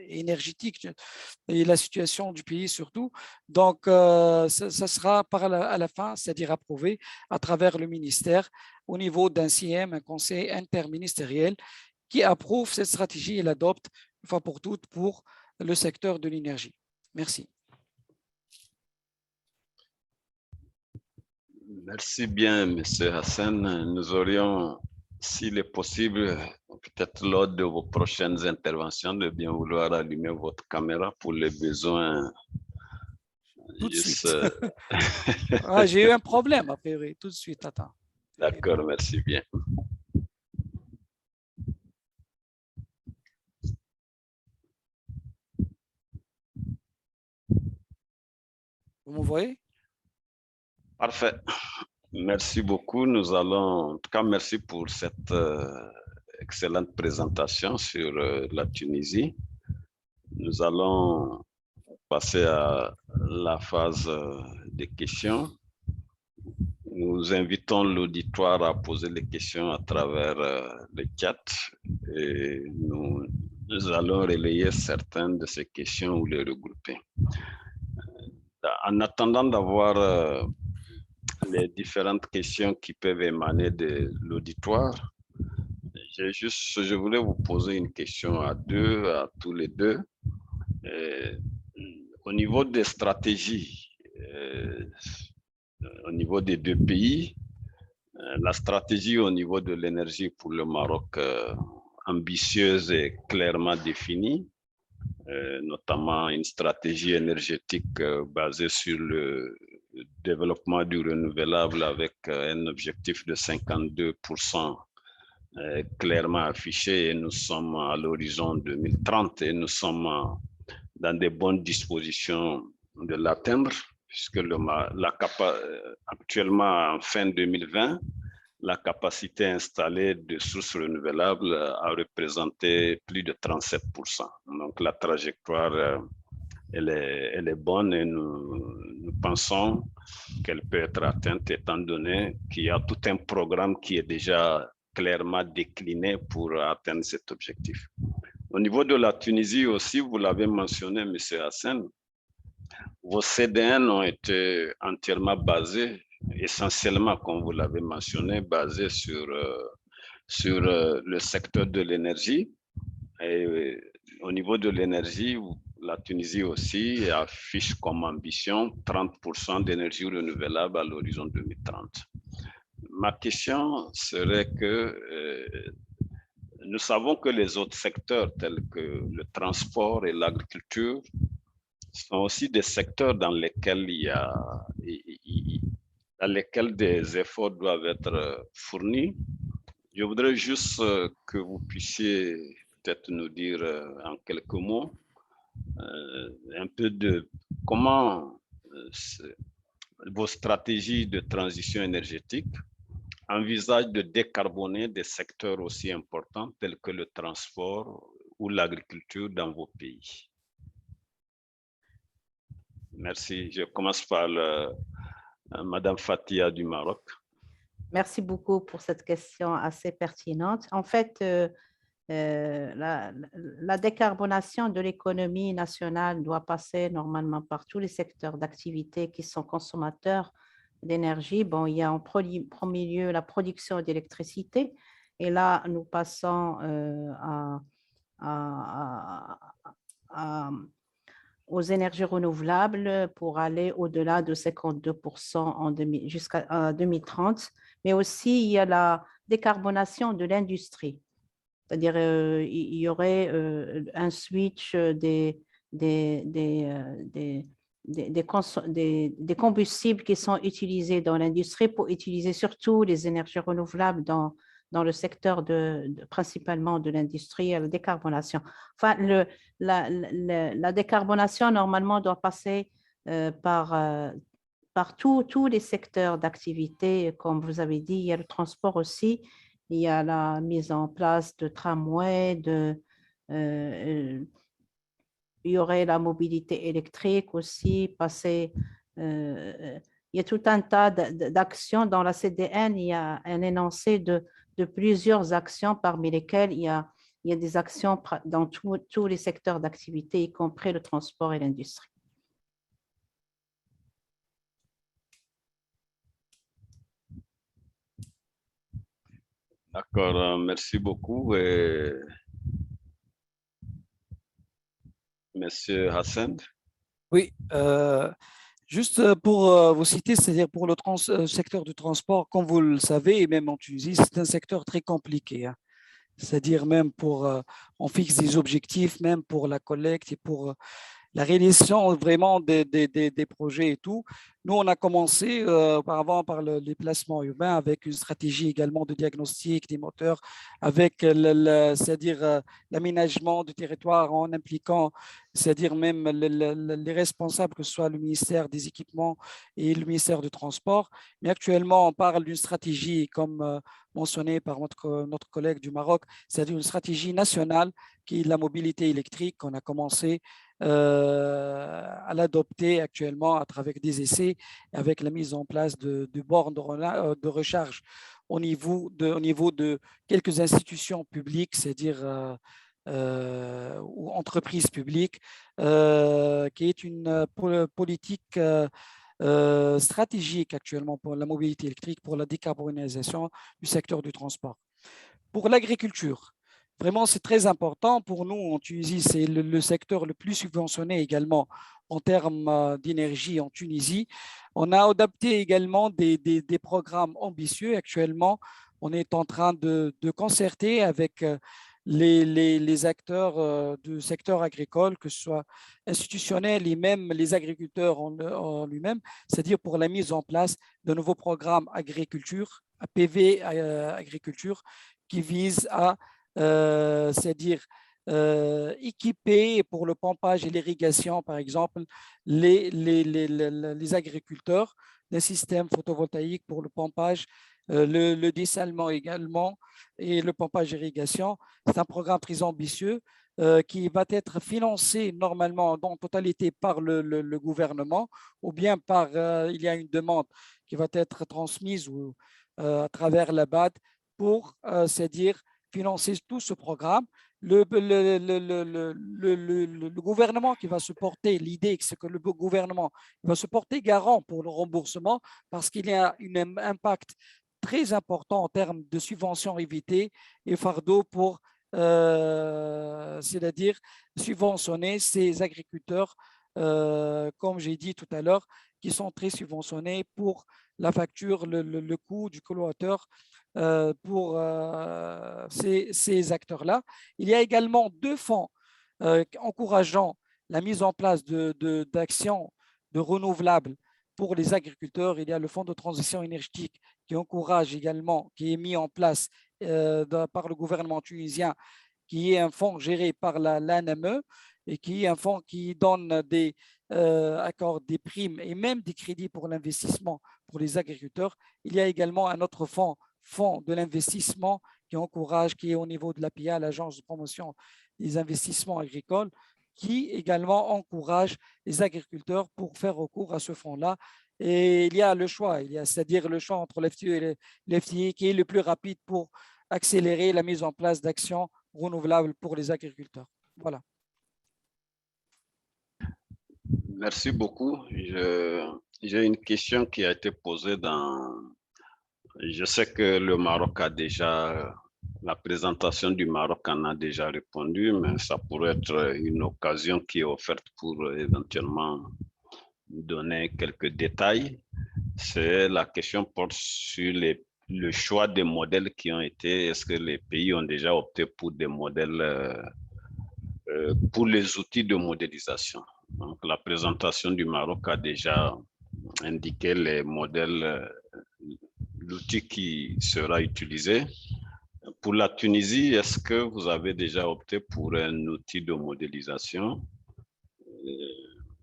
énergétiques et la situation du pays surtout. Donc, ça sera à la fin, c'est-à-dire approuvé à travers le ministère au niveau d'un CIEM, un conseil interministériel qui approuve cette stratégie et l'adopte une fois pour toutes pour le secteur de l'énergie. Merci. Merci bien, M. Hassan. Nous aurions, s'il est possible, peut-être lors de vos prochaines interventions, de bien vouloir allumer votre caméra pour les besoins. Tout de suite. J'ai eu un problème, a priori. Tout de suite, attends. D'accord, merci bien. voyez? Parfait. Merci beaucoup. Nous allons, en tout cas, merci pour cette excellente présentation sur la Tunisie. Nous allons passer à la phase des questions. Nous invitons l'auditoire à poser les questions à travers le chat et nous allons relayer certaines de ces questions ou les regrouper. En attendant d'avoir les différentes questions qui peuvent émaner de l'auditoire, je voulais vous poser une question à tous les deux. Au niveau des stratégies, au niveau des deux pays, la stratégie au niveau de l'énergie pour le Maroc ambitieuse et clairement définie, notamment une stratégie énergétique basée sur le développement du renouvelable avec un objectif de 52% clairement affiché, et nous sommes à l'horizon 2030 et nous sommes dans de bonnes dispositions de l'atteindre, puisque actuellement, en fin 2020, la capacité installée de sources renouvelables a représenté plus de 37%. Donc, la trajectoire, elle est bonne et nous pensons qu'elle peut être atteinte étant donné qu'il y a tout un programme qui est déjà clairement décliné pour atteindre cet objectif. Au niveau de la Tunisie aussi, vous l'avez mentionné, M. Hassen, vos CDN ont été entièrement basés, essentiellement, comme vous l'avez mentionné, basés sur le secteur de l'énergie. Et au niveau de l'énergie, la Tunisie aussi affiche comme ambition 30% d'énergie renouvelable à l'horizon 2030. Ma question serait que nous savons que les autres secteurs tels que le transport et l'agriculture sont aussi des secteurs dans lesquels des efforts doivent être fournis. Je voudrais juste que vous puissiez peut-être nous dire en quelques mots un peu de comment vos stratégies de transition énergétique envisagent de décarboner des secteurs aussi importants tels que le transport ou l'agriculture dans vos pays. Merci. Je commence par Madame Fatia du Maroc. Merci beaucoup pour cette question assez pertinente. En fait, la décarbonation de l'économie nationale doit passer normalement par tous les secteurs d'activité qui sont consommateurs d'énergie. Bon, il y a en premier lieu la production d'électricité, et là, nous passons aux énergies renouvelables pour aller au-delà de 52% jusqu'à 2030. Mais aussi, il y a la décarbonation de l'industrie. C'est-à-dire il y aurait un switch des combustibles qui sont utilisés dans l'industrie pour utiliser surtout les énergies renouvelables dans le secteur principalement de l'industrie, la décarbonation. Enfin, la décarbonation, normalement, doit passer par tous les secteurs d'activité. Comme vous avez dit, il y a le transport aussi, il y a la mise en place de tramways, il y aurait la mobilité électrique aussi, il y a tout un tas d'actions. Dans la CDN, il y a un énoncé de plusieurs actions, parmi lesquelles il y a des actions dans tous les secteurs d'activité, y compris le transport et l'industrie. D'accord, merci beaucoup. Monsieur Hassen. Oui, juste pour vous citer, c'est-à-dire pour le secteur du transport, comme vous le savez, et même en Tunisie, c'est un secteur très compliqué. Hein. C'est-à-dire même on fixe des objectifs, même pour la collecte et pour la réalisation vraiment des projets et tout. Nous, on a commencé auparavant par les placements urbains avec une stratégie également de diagnostic des moteurs, avec c'est-à-dire l'aménagement du territoire en impliquant, c'est-à-dire même les responsables, que ce soit le ministère des Équipements et le ministère du Transport. Mais actuellement, on parle d'une stratégie, comme mentionné par notre collègue du Maroc, c'est-à-dire une stratégie nationale qui est la mobilité électrique qu'on a commencé à l'adopter actuellement à travers des essais, avec la mise en place de bornes de recharge au niveau de quelques institutions publiques, c'est-à-dire ou entreprises publiques, qui est une politique stratégique actuellement pour la mobilité électrique, pour la décarbonisation du secteur du transport. Pour l'agriculture, vraiment, c'est très important pour nous en Tunisie. C'est le secteur le plus subventionné également en termes d'énergie en Tunisie. On a adapté également des programmes ambitieux. Actuellement, on est en train de concerter avec les acteurs du secteur agricole, que ce soit institutionnels et même les agriculteurs en lui-même, c'est-à-dire pour la mise en place de nouveaux programmes agriculture, APV agriculture, qui visent à c'est-à-dire équiper pour le pompage et l'irrigation, par exemple, les agriculteurs d'un système photovoltaïque pour le pompage, le dessalement également et le pompage irrigation. C'est un programme très ambitieux qui va être financé normalement en totalité par le gouvernement ou bien par, il y a une demande qui va être transmise à travers la BAD pour, c'est-à-dire financer tout ce programme. Le gouvernement qui va se porter, l'idée c'est que le gouvernement va se porter garant pour le remboursement parce qu'il y a un impact très important en termes de subventions évitées et fardeau pour, c'est-à-dire subventionner ces agriculteurs, comme j'ai dit tout à l'heure, qui sont très subventionnés pour la facture, le coût du kilowattheure pour ces acteurs-là. Il y a également deux fonds encourageant la mise en place d'actions de renouvelables pour les agriculteurs. Il y a le fonds de transition énergétique qui encourage également, qui est mis en place par le gouvernement tunisien, qui est un fonds géré par l'ANME et qui est un fonds qui donne des accords, des primes et même des crédits pour l'investissement pour les agriculteurs. Il y a également un autre fonds de l'investissement qui encourage, qui est au niveau de l'APIA, l'Agence de promotion des investissements agricoles, qui également encourage les agriculteurs pour faire recours à ce fonds-là. Et il y a le choix, c'est-à-dire le choix entre l'FTE et l'FTI qui est le plus rapide pour accélérer la mise en place d'actions renouvelables pour les agriculteurs. Voilà. Merci beaucoup. J'ai une question qui a été posée Je sais que le Maroc a déjà, la présentation du Maroc en a déjà répondu, mais ça pourrait être une occasion qui est offerte pour éventuellement donner quelques détails. La question porte sur le choix des modèles qui ont été, est-ce que les pays ont déjà opté pour des modèles, pour les outils de modélisation? Donc, la présentation du Maroc a déjà indiqué les modèles, l'outil qui sera utilisé. Pour la Tunisie, est-ce que vous avez déjà opté pour un outil de modélisation?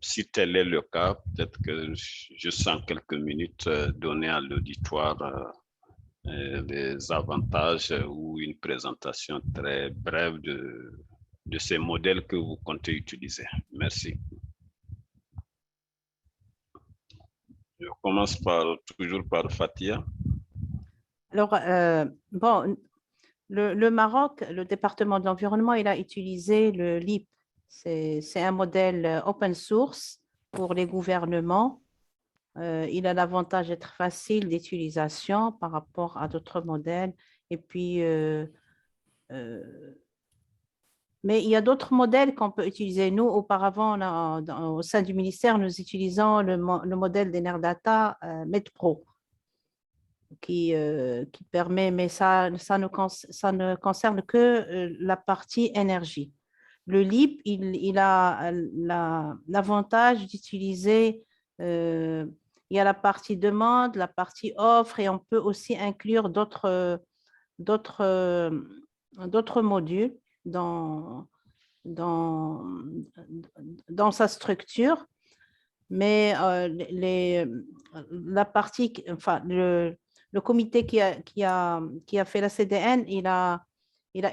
Si tel est le cas, peut-être que juste en quelques minutes, donner à l'auditoire les avantages ou une présentation très brève de ces modèles que vous comptez utiliser. Merci. Je commence toujours par Fatia. Alors, bon, le Maroc, le département de l'environnement, il a utilisé le LEAP. C'est un modèle open source pour les gouvernements. Il a l'avantage d'être facile d'utilisation par rapport à d'autres modèles. Et puis, mais il y a d'autres modèles qu'on peut utiliser. Nous, auparavant, au sein du ministère, nous utilisons le modèle d'Enerdata MedPro qui permet, mais ça ne concerne que la partie énergie. le LIP, il a l'avantage d'utiliser, il y a la partie demande, la partie offre, et on peut aussi inclure d'autres modules dans sa structure. Mais la partie, enfin, le comité qui a fait la CDN, il a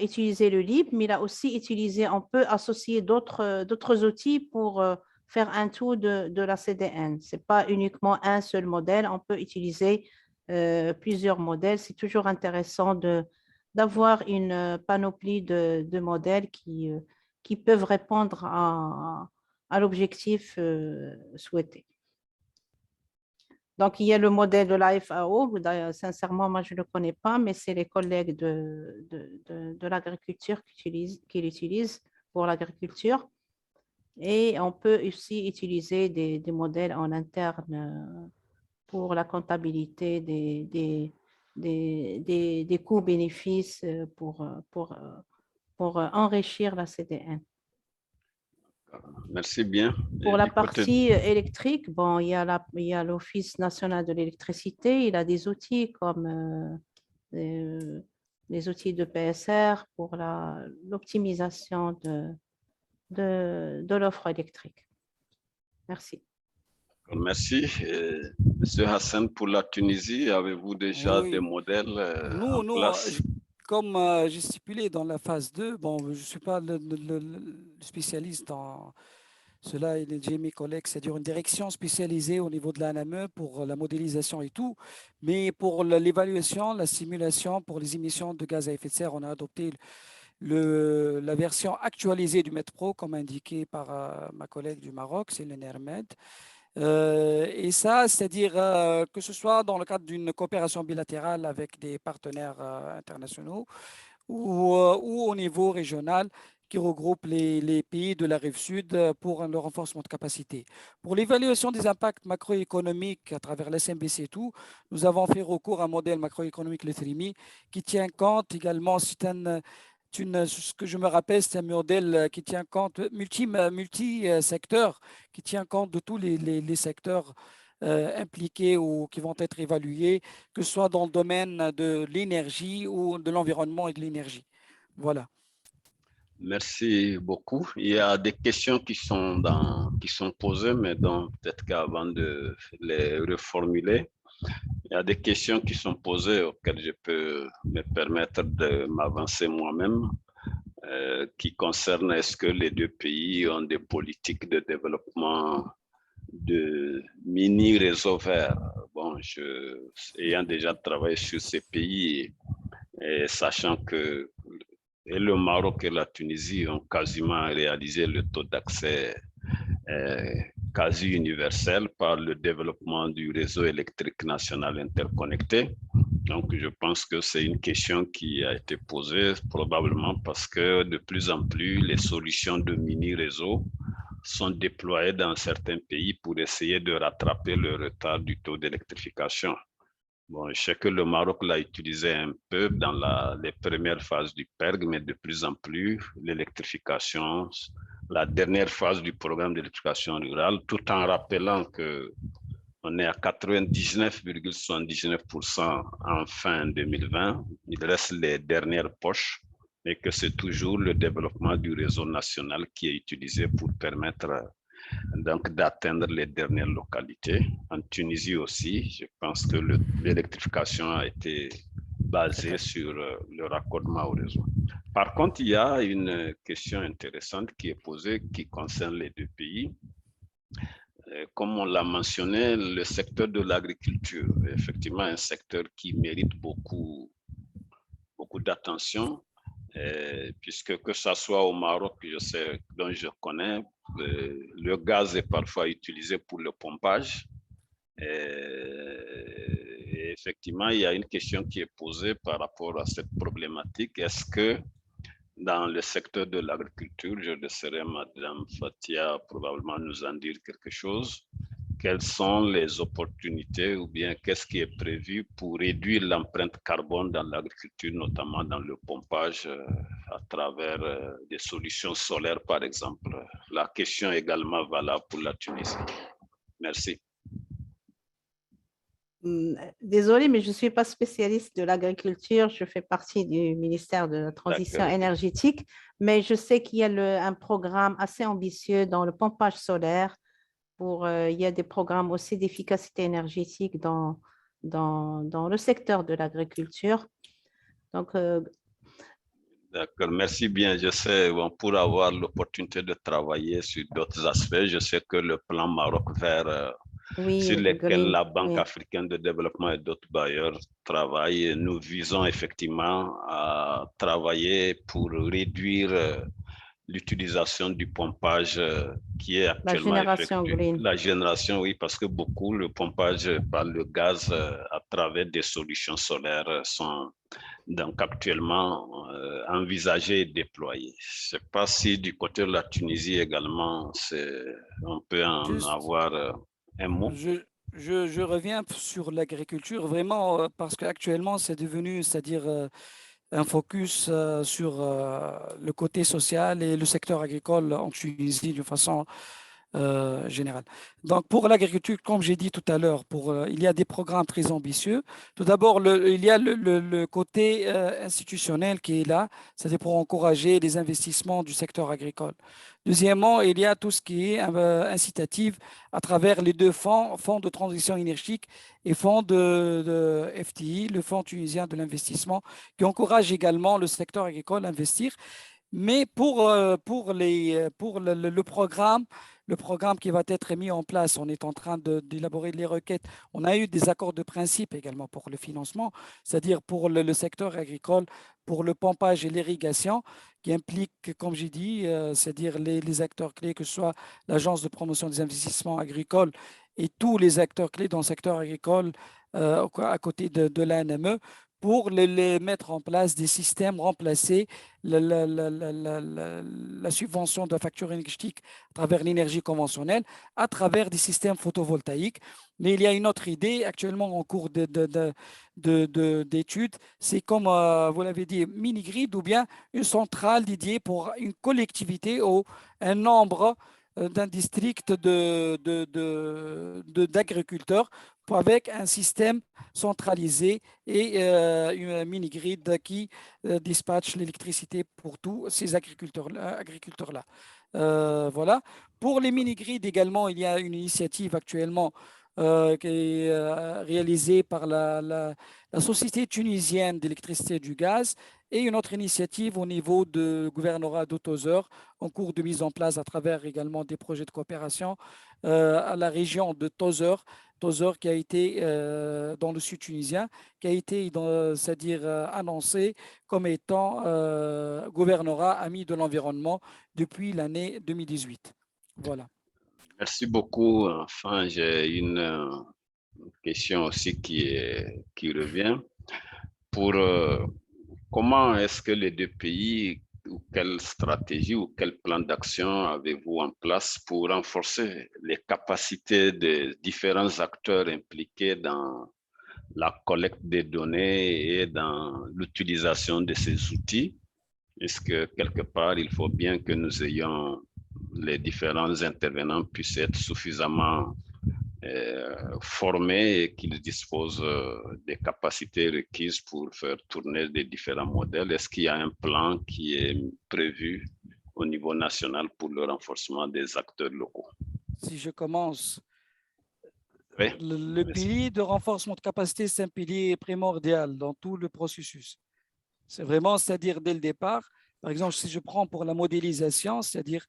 utilisé le LIP, mais il a aussi utilisé, on peut associer d'autres outils pour faire un tout de la CDN. Ce n'est pas uniquement un seul modèle, on peut utiliser plusieurs modèles. C'est toujours intéressant d'avoir une panoplie de modèles qui peuvent répondre à l'objectif souhaité. Donc, il y a le modèle de la FAO. Sincèrement, moi, je ne le connais pas, mais c'est les collègues de l'agriculture qui l'utilisent pour l'agriculture. Et on peut aussi utiliser des modèles en interne pour la comptabilité des coûts-bénéfices pour enrichir la CDN. Merci bien. Pour la partie électrique, bon, il y a l'Office national de l'électricité, il a des outils comme les outils de PSR pour l'optimisation de l'offre électrique. Merci. Merci. Monsieur Hassan, pour la Tunisie, avez-vous déjà des modèles en place? Comme j'ai stipulé dans la phase 2, bon, je ne suis pas le spécialiste dans cela, j'ai mes collègues, c'est-à-dire une direction spécialisée au niveau de l'ANME pour la modélisation et tout, mais pour l'évaluation, la simulation pour les émissions de gaz à effet de serre, on a adopté la version actualisée du METPRO, comme indiqué par ma collègue du Maroc, c'est le NERMED. Et ça, c'est-à-dire que ce soit dans le cadre d'une coopération bilatérale avec des partenaires internationaux ou au niveau régional qui regroupe les pays de la rive sud pour le renforcement de capacité. Pour l'évaluation des impacts macroéconomiques à travers l'SMBC et tout, nous avons fait recours à un modèle macroéconomique, le TRIMI, qui tient compte également, ce que je me rappelle, c'est un modèle qui tient compte, multi-secteur, qui tient compte de tous les secteurs impliqués ou qui vont être évalués, que ce soit dans le domaine de l'énergie ou de l'environnement et de l'énergie. Voilà. Merci beaucoup. Il y a des questions qui sont posées, mais peut-être qu'avant de les reformuler, il y a des questions qui sont posées auxquelles je peux me permettre de m'avancer moi-même, qui concernent est-ce que les deux pays ont des politiques de développement de mini-réseaux verts. Bon, ayant déjà travaillé sur ces pays et sachant que et le Maroc et la Tunisie ont quasiment réalisé le taux d'accès quasi universel par le développement du réseau électrique national interconnecté. Donc, je pense que c'est une question qui a été posée probablement parce que de plus en plus, les solutions de mini-réseaux sont déployées dans certains pays pour essayer de rattraper le retard du taux d'électrification. Bon, je sais que le Maroc l'a utilisé un peu dans les premières phases du PERG, mais de plus en plus, l'électrification, la dernière phase du programme d'électrification rurale, tout en rappelant qu'on est à 99,79% en fin 2020. Il reste les dernières poches et que c'est toujours le développement du réseau national qui est utilisé pour permettre donc d'atteindre les dernières localités. En Tunisie aussi, je pense que l'électrification a été basée sur le raccordement au réseau. Par contre, il y a une question intéressante qui est posée qui concerne les deux pays. Comme on l'a mentionné, le secteur de l'agriculture est effectivement un secteur qui mérite beaucoup d'attention, puisque que ce soit au Maroc, dont je connais, le gaz est parfois utilisé pour le pompage. Et effectivement, il y a une question qui est posée par rapport à cette problématique. Est-ce que dans le secteur de l'agriculture, je laisserai Madame Fatia probablement nous en dire quelque chose, quelles sont les opportunités ou bien qu'est-ce qui est prévu pour réduire l'empreinte carbone dans l'agriculture, notamment dans le pompage à travers des solutions solaires, par exemple. La question est également valable pour la Tunisie. Merci. Désolée, mais je ne suis pas spécialiste de l'agriculture. Je fais partie du ministère de la Transition énergétique, mais je sais qu'il y a un programme assez ambitieux dans le pompage solaire. Il y a des programmes aussi d'efficacité énergétique dans le secteur de l'agriculture. Donc, d'accord, merci bien. Je sais, bon, pour avoir l'opportunité de travailler sur d'autres aspects, je sais que le plan Maroc vert, oui, sur lequel green, la Banque oui. africaine de développement et d'autres bailleurs travaillent, et nous visons effectivement à travailler pour réduire l'utilisation du pompage qui est actuellement génération effectué. green. La génération, oui, parce que beaucoup, le pompage par le gaz à travers des solutions solaires sont donc actuellement envisagées et déployées. Je ne sais pas si du côté de la Tunisie également, on peut en avoir un mot. Je reviens sur l'agriculture vraiment parce qu'actuellement, c'est devenu, c'est-à-dire un focus sur le côté social et le secteur agricole en Tunisie de façon générale. Donc, pour l'agriculture, comme j'ai dit tout à l'heure, il y a des programmes très ambitieux. Tout d'abord, il y a le côté institutionnel qui est là, c'est-à-dire pour encourager les investissements du secteur agricole. Deuxièmement, il y a tout ce qui est incitatif à travers les deux fonds de transition énergétique et fonds de FTI, le Fonds tunisien de l'investissement, qui encourage également le secteur agricole à investir. Mais pour le programme qui va être mis en place, on est en train d'élaborer les requêtes. On a eu des accords de principe également pour le financement, c'est-à-dire pour le secteur agricole, pour le pompage et l'irrigation, qui implique, comme j'ai dit, c'est-à-dire les acteurs clés, que ce soit l'Agence de promotion des investissements agricoles et tous les acteurs clés dans le secteur agricole à côté de l'ANME, pour les mettre en place des systèmes, remplacer la subvention de la facture énergétique à travers l'énergie conventionnelle, à travers des systèmes photovoltaïques. Mais il y a une autre idée actuellement en cours d'études, c'est comme vous l'avez dit, mini-grid ou bien une centrale dédiée pour une collectivité ou un nombre d'un district d'agriculteurs avec un système centralisé et une mini-grid qui dispatche l'électricité pour tous ces agriculteurs-là. Voilà. Pour les mini-grids également, il y a une initiative actuellement qui est réalisée par la Société tunisienne d'électricité et du gaz et une autre initiative au niveau du gouvernorat de Tozeur en cours de mise en place à travers également des projets de coopération à la région de Tozeur qui a été dans le sud tunisien, qui a été c'est-à-dire annoncé comme étant gouvernorat ami de l'environnement depuis l'année 2018. Voilà. Merci beaucoup. Enfin, j'ai une question aussi qui revient. Comment est-ce que les deux pays, ou quelle stratégie ou quel plan d'action avez-vous en place pour renforcer les capacités des différents acteurs impliqués dans la collecte des données et dans l'utilisation de ces outils? Est-ce que quelque part, il faut bien que nous ayons les différents intervenants puissent être suffisamment formés et qu'ils disposent des capacités requises pour faire tourner les différents modèles? Est-ce qu'il y a un plan qui est prévu au niveau national pour le renforcement des acteurs locaux? Si je commence, oui, le pilier de renforcement de capacité, c'est un pilier primordial dans tout le processus. C'est vraiment, c'est-à-dire dès le départ, par exemple, si je prends pour la modélisation, c'est-à-dire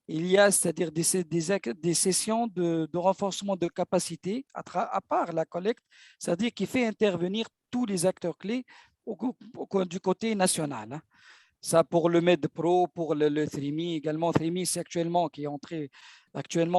il y a, c'est-à-dire des sessions de renforcement de capacité à part la collecte, c'est-à-dire qui fait intervenir tous les acteurs clés du côté national. Hein. Ça pour le MED-Pro, pour le THRIMI également. THRIMI, c'est actuellement,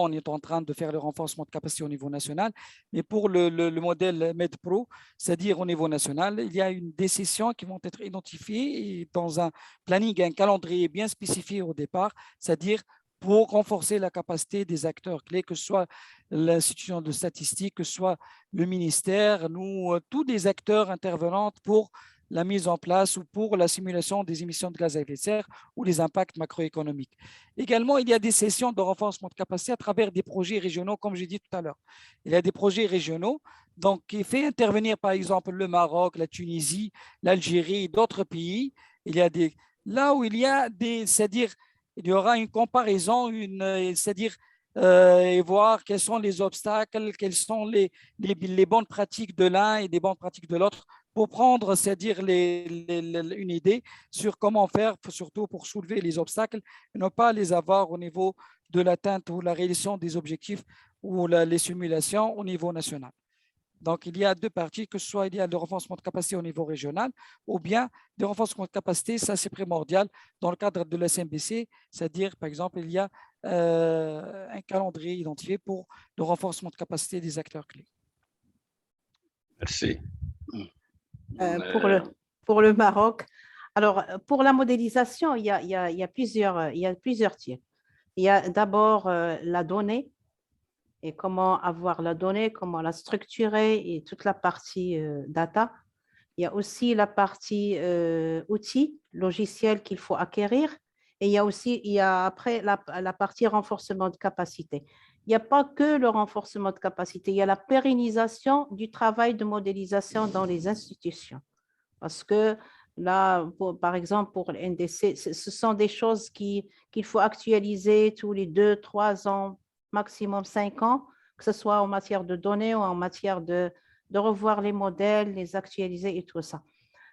on est en train de faire le renforcement de capacité au niveau national. Mais pour le modèle MED-Pro, c'est-à-dire au niveau national, il y a des sessions qui vont être identifiées et dans un planning, un calendrier bien spécifié au départ, c'est-à-dire pour renforcer la capacité des acteurs clés, que ce soit l'institution de statistique, que ce soit le ministère, nous, tous les acteurs intervenants pour la mise en place ou pour la simulation des émissions de gaz à effet de serre ou les impacts macroéconomiques. Également, il y a des sessions de renforcement de capacité à travers des projets régionaux, comme j'ai dit tout à l'heure. Il y a des projets régionaux, donc qui fait intervenir par exemple le Maroc, la Tunisie, l'Algérie, d'autres pays. Il y a des, là où il y a des, c'est-à-dire il y aura une comparaison, c'est-à-dire et voir quels sont les obstacles, quelles sont les bonnes pratiques de l'un et les bonnes pratiques de l'autre pour prendre, c'est-à-dire une idée sur comment faire, surtout pour soulever les obstacles et ne pas les avoir au niveau de l'atteinte ou la réalisation des objectifs ou les simulations au niveau national. Donc, il y a deux parties, que ce soit il y a le renforcement de capacité au niveau régional ou bien le renforcement de capacité, ça c'est primordial dans le cadre de l'SMBC, c'est-à-dire, par exemple, il y a un calendrier identifié pour le renforcement de capacité des acteurs clés. Merci. Pour le Maroc, alors pour la modélisation, il y a plusieurs tiers. Il y a d'abord la donnée et comment avoir la donnée, comment la structurer et toute la partie data. Il y a aussi la partie outils, logiciels qu'il faut acquérir. Et il y a après la partie renforcement de capacité. Il n'y a pas que le renforcement de capacité, il y a la pérennisation du travail de modélisation dans les institutions. Parce que là, par exemple, pour le NDC, ce sont des choses qu'il faut actualiser tous les 2, 3 ans, maximum 5 ans, que ce soit en matière de données ou en matière de revoir les modèles, les actualiser et tout ça.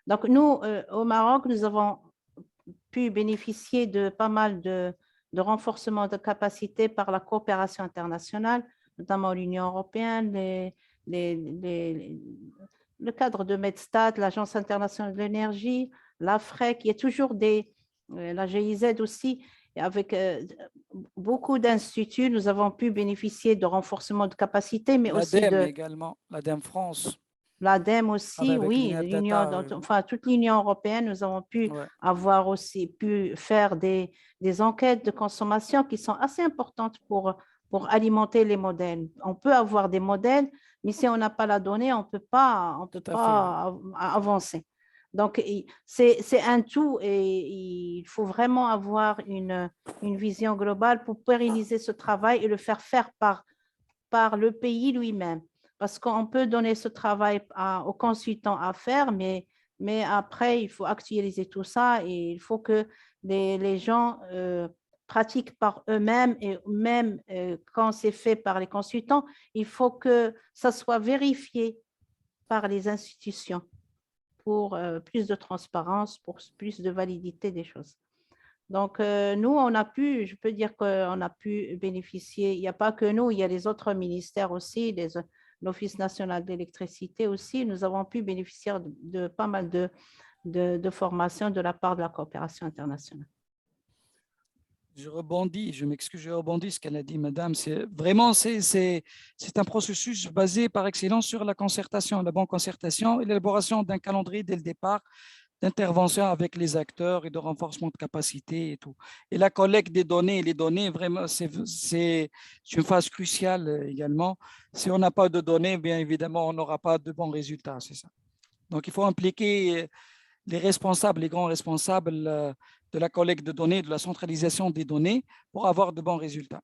Donc, nous, au Maroc, nous avons pu bénéficier de pas mal de renforcement de capacité par la coopération internationale, notamment l'Union européenne, le cadre de Medstat, l'Agence internationale de l'énergie, l'AFREC, il y a toujours la GIZ aussi, avec beaucoup d'instituts, nous avons pu bénéficier de renforcement de capacité, mais aussi l'ADEME également, l'ADEME France. L'ADEME aussi, avec oui, enfin, toute l'Union européenne, nous avons pu avoir aussi pu faire des enquêtes de consommation qui sont assez importantes pour alimenter les modèles. On peut avoir des modèles, mais si on n'a pas la donnée, on peut pas avancer. Donc, c'est un tout et il faut vraiment avoir une vision globale pour pérenniser ce travail et le faire par le pays lui-même. Parce qu'on peut donner ce travail aux consultants à faire, mais après, il faut actualiser tout ça et il faut que les gens pratiquent par eux-mêmes et même quand c'est fait par les consultants, il faut que ça soit vérifié par les institutions pour plus de transparence, pour plus de validité des choses. Donc, nous, je peux dire qu'on a pu bénéficier, il n'y a pas que nous, il y a les autres ministères aussi, l'Office national d'électricité aussi, nous avons pu bénéficier de pas mal de formations de la part de la coopération internationale. Je m'excuse, je rebondis ce qu'elle a dit, madame. C'est un processus basé par excellence sur la concertation, la bonne concertation et l'élaboration d'un calendrier dès le départ d'intervention avec les acteurs et de renforcement de capacité et tout. Et la collecte des données, vraiment, c'est une phase cruciale également. Si on n'a pas de données, bien évidemment, on n'aura pas de bons résultats, c'est ça. Donc, il faut impliquer les responsables, les grands responsables de la collecte de données, de la centralisation des données pour avoir de bons résultats.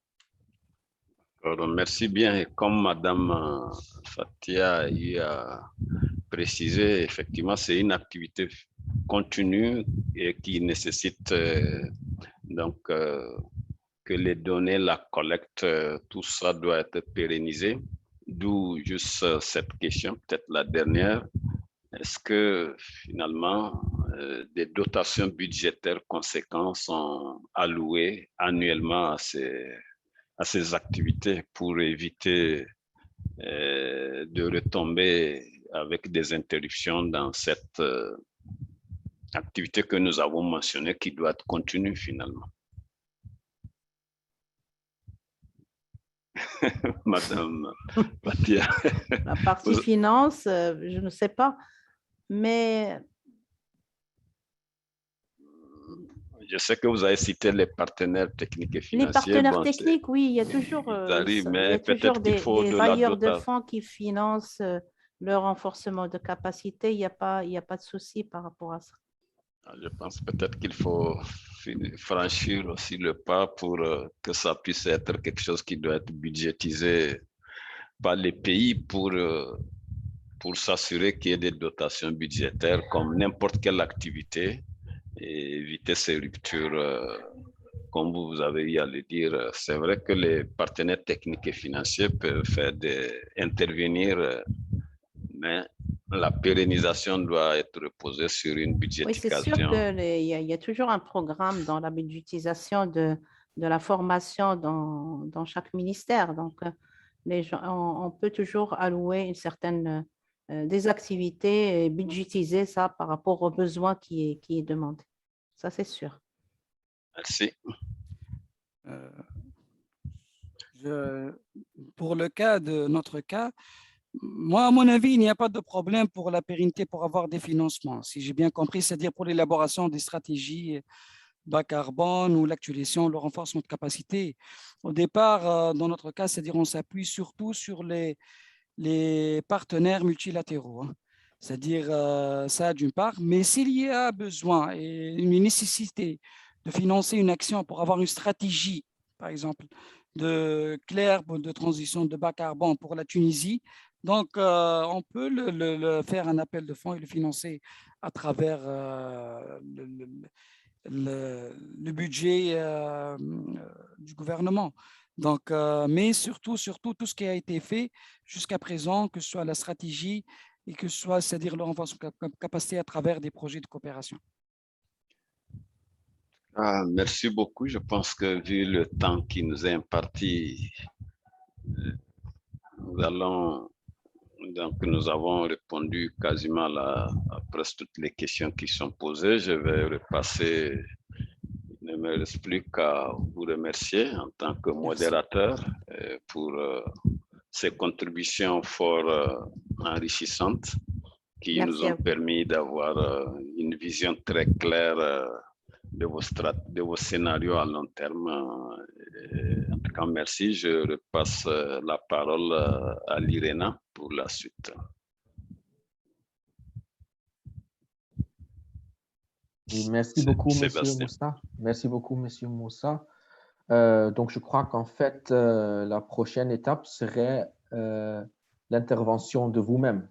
Alors, merci bien. Et comme Madame Fatia y a précisé, effectivement, c'est une activité continue et qui nécessite donc que les données, la collecte, tout ça doit être pérennisé. D'où juste cette question, peut-être la dernière. Est-ce que finalement des dotations budgétaires conséquentes sont allouées annuellement à ces activités pour éviter de retomber avec des interruptions dans cette activité que nous avons mentionnée qui doit être continue finalement? Madame Fatia. La partie finance, je ne sais pas, mais Je sais que vous avez cité les partenaires techniques et financiers. Les partenaires Bon, techniques, oui, il y a toujours, ils arrivent, il y mais a toujours peut-être qu'il faut des de la bailleurs de dotation. fonds qui financent le renforcement de capacité. Il n'y a pas de souci par rapport à ça. Je pense peut-être qu'il faut franchir aussi le pas pour que ça puisse être quelque chose qui doit être budgétisé par les pays pour s'assurer qu'il y ait des dotations budgétaires comme n'importe quelle activité et éviter ces ruptures. Comme vous avez eu à le dire, c'est vrai que les partenaires techniques et financiers peuvent intervenir, mais la pérennisation doit être reposée sur une Oui, c'est sûr budgétisation. qu'il y a toujours un programme dans la budgétisation de la formation dans chaque ministère. Donc, les gens, on peut toujours allouer une certaine des activités et budgétiser ça par rapport aux besoins qui est demandé. Ça, c'est sûr. Merci. Pour le cas de notre cas, moi, à mon avis, il n'y a pas de problème pour la pérennité pour avoir des financements. Si j'ai bien compris, c'est-à-dire pour l'élaboration des stratégies bas carbone ou l'actualisation, le renforcement de capacité. Au départ, dans notre cas, c'est-à-dire on s'appuie surtout sur les partenaires multilatéraux. Hein. C'est-à-dire ça d'une part, mais s'il y a besoin et une nécessité de financer une action pour avoir une stratégie, par exemple, claire de transition de bas carbone pour la Tunisie, donc on peut faire un appel de fonds et le financer à travers le budget du gouvernement. Donc, mais surtout, tout ce qui a été fait jusqu'à présent, que ce soit la stratégie et que ce soit, c'est-à-dire le renforcement de capacité à travers des projets de coopération. Merci beaucoup. Je pense que vu le temps qui nous est imparti, nous avons répondu quasiment à presque toutes les questions qui sont posées. Je vais repasser. Il ne me reste plus qu'à vous remercier en tant que modérateur pour ces contributions fort enrichissantes qui nous ont permis d'avoir une vision très claire de vos scénarios à long terme. En tout cas, merci. Je repasse la parole à l'IRENA pour la suite. Merci beaucoup, Monsieur Moussa. Merci beaucoup, Monsieur Moussa. Donc, je crois qu'en fait, la prochaine étape serait l'intervention de vous-même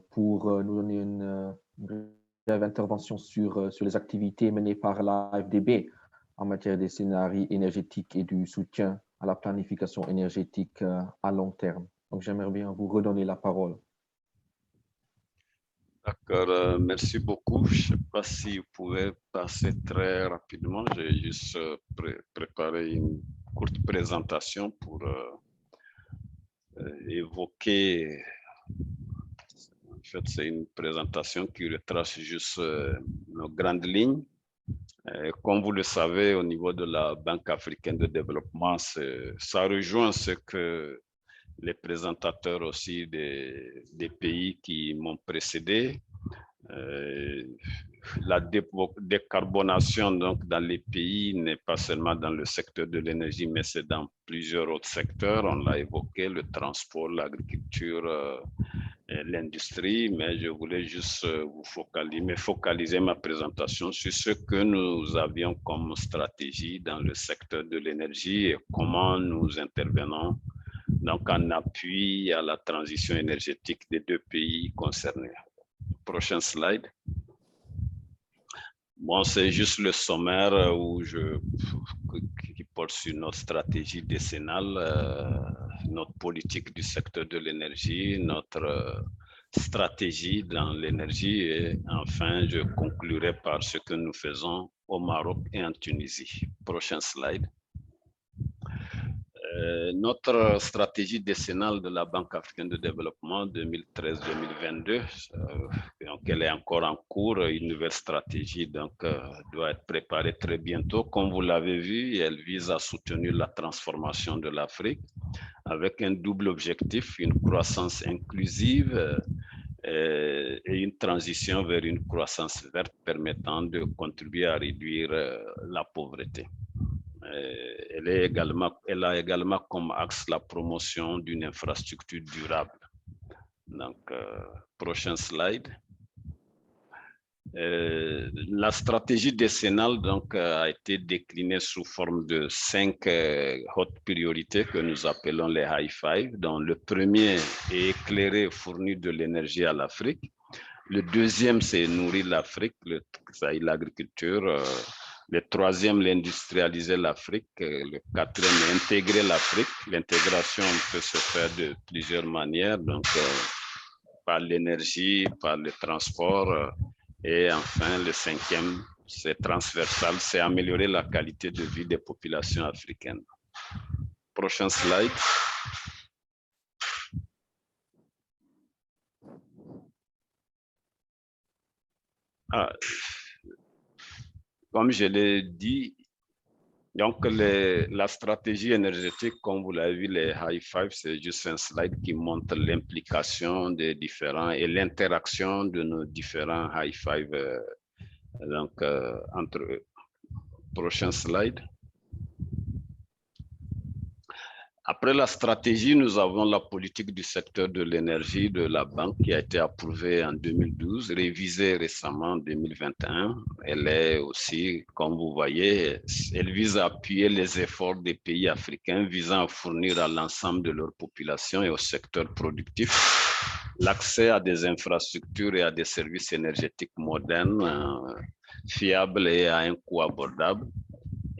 pour nous donner une brève intervention sur les activités menées par l'AFDB en matière des scénarios énergétiques et du soutien à la planification énergétique à long terme. Donc, j'aimerais bien vous redonner la parole. D'accord, merci beaucoup. Je ne sais pas si vous pouvez passer très rapidement. J'ai juste préparé une courte présentation pour évoquer. En fait, c'est une présentation qui retrace juste nos grandes lignes. Comme vous le savez, au niveau de la Banque africaine de développement, ça rejoint ce que les présentateurs aussi des pays qui m'ont précédé. La décarbonation donc, dans les pays n'est pas seulement dans le secteur de l'énergie, mais c'est dans plusieurs autres secteurs. On l'a évoqué, le transport, l'agriculture, l'industrie, mais je voulais juste focaliser ma présentation sur ce que nous avions comme stratégie dans le secteur de l'énergie et comment nous intervenons donc en appui à la transition énergétique des deux pays concernés. Prochain slide. Bon, c'est juste le sommaire qui porte sur notre stratégie décennale, notre politique du secteur de l'énergie, notre stratégie dans l'énergie et enfin, je conclurai par ce que nous faisons au Maroc et en Tunisie. Prochain slide. Notre stratégie décennale de la Banque africaine de développement 2013-2022, donc elle est encore en cours. Une nouvelle stratégie donc, doit être préparée très bientôt. Comme vous l'avez vu, elle vise à soutenir la transformation de l'Afrique avec un double objectif, une croissance inclusive et une transition vers une croissance verte permettant de contribuer à réduire la pauvreté. Elle a également comme axe la promotion d'une infrastructure durable. Donc, prochain slide. La stratégie décennale donc, a été déclinée sous forme de 5 hautes priorités que nous appelons les High Five, dont le premier est éclairer et fournir de l'énergie à l'Afrique. Le deuxième, c'est nourrir l'Afrique, l'agriculture. Le troisième, l'industrialiser l'Afrique. Le quatrième, intégrer l'Afrique. L'intégration peut se faire de plusieurs manières, donc par l'énergie, par le transport. Et enfin, le cinquième, c'est transversal, c'est améliorer la qualité de vie des populations africaines. Prochain slide. Comme je l'ai dit, donc la stratégie énergétique, comme vous l'avez vu, les High Five, c'est juste un slide qui montre l'implication des différents et l'interaction de nos différents High Five donc, entre eux. Prochain slide. Après la stratégie, nous avons la politique du secteur de l'énergie de la banque qui a été approuvée en 2012, révisée récemment en 2021. Elle est aussi, comme vous voyez, elle vise à appuyer les efforts des pays africains visant à fournir à l'ensemble de leur population et au secteur productif l'accès à des infrastructures et à des services énergétiques modernes, fiables et à un coût abordable,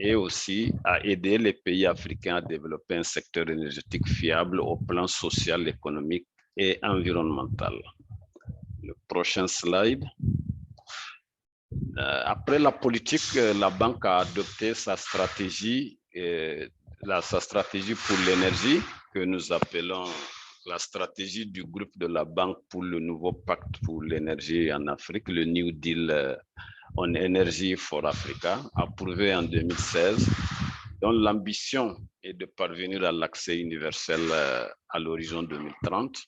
et aussi à aider les pays africains à développer un secteur énergétique fiable au plan social, économique et environnemental. Le prochain slide. Après la politique, la banque a adopté sa stratégie pour l'énergie que nous appelons la stratégie du groupe de la banque pour le nouveau pacte pour l'énergie en Afrique, le New Deal on Energy for Africa, approuvé en 2016, dont l'ambition est de parvenir à l'accès universel à l'horizon 2030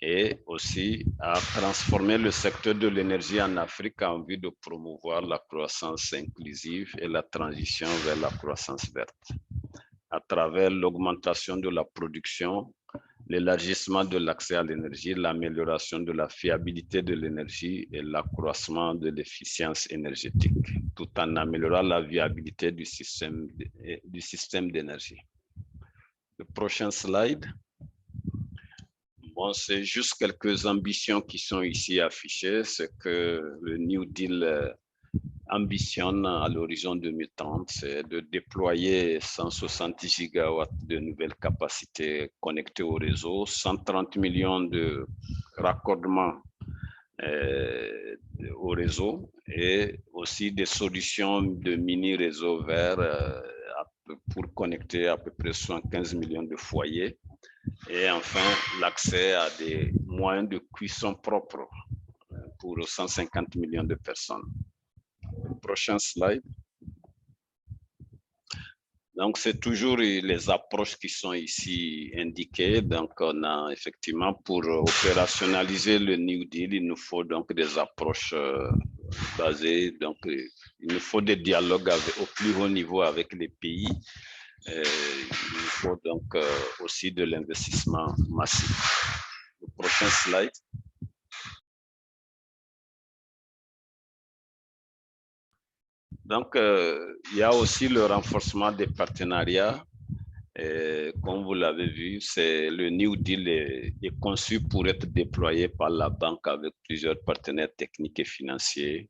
et aussi à transformer le secteur de l'énergie en Afrique en vue de promouvoir la croissance inclusive et la transition vers la croissance verte, à travers l'augmentation de la production, l'élargissement de l'accès à l'énergie, l'amélioration de la fiabilité de l'énergie et l'accroissement de l'efficience énergétique, tout en améliorant la viabilité du système d'énergie. Le prochain slide. Bon, c'est juste quelques ambitions qui sont ici affichées. C'est que le New Deal ambitionne à l'horizon 2030, c'est de déployer 160 gigawatts de nouvelles capacités connectées au réseau, 130 millions de raccordements au réseau et aussi des solutions de mini-réseaux verts pour connecter à peu près 75 millions de foyers. Et enfin, l'accès à des moyens de cuisson propres pour 150 millions de personnes. Prochain slide. Donc, c'est toujours les approches qui sont ici indiquées. Donc, on a effectivement pour opérationnaliser le New Deal, il nous faut donc des approches basées. Donc, il nous faut des dialogues au plus haut niveau avec les pays. Il nous faut donc aussi de l'investissement massif. Le prochain slide. Donc, il y a aussi le renforcement des partenariats. Comme vous l'avez vu, le New Deal est conçu pour être déployé par la banque avec plusieurs partenaires techniques et financiers,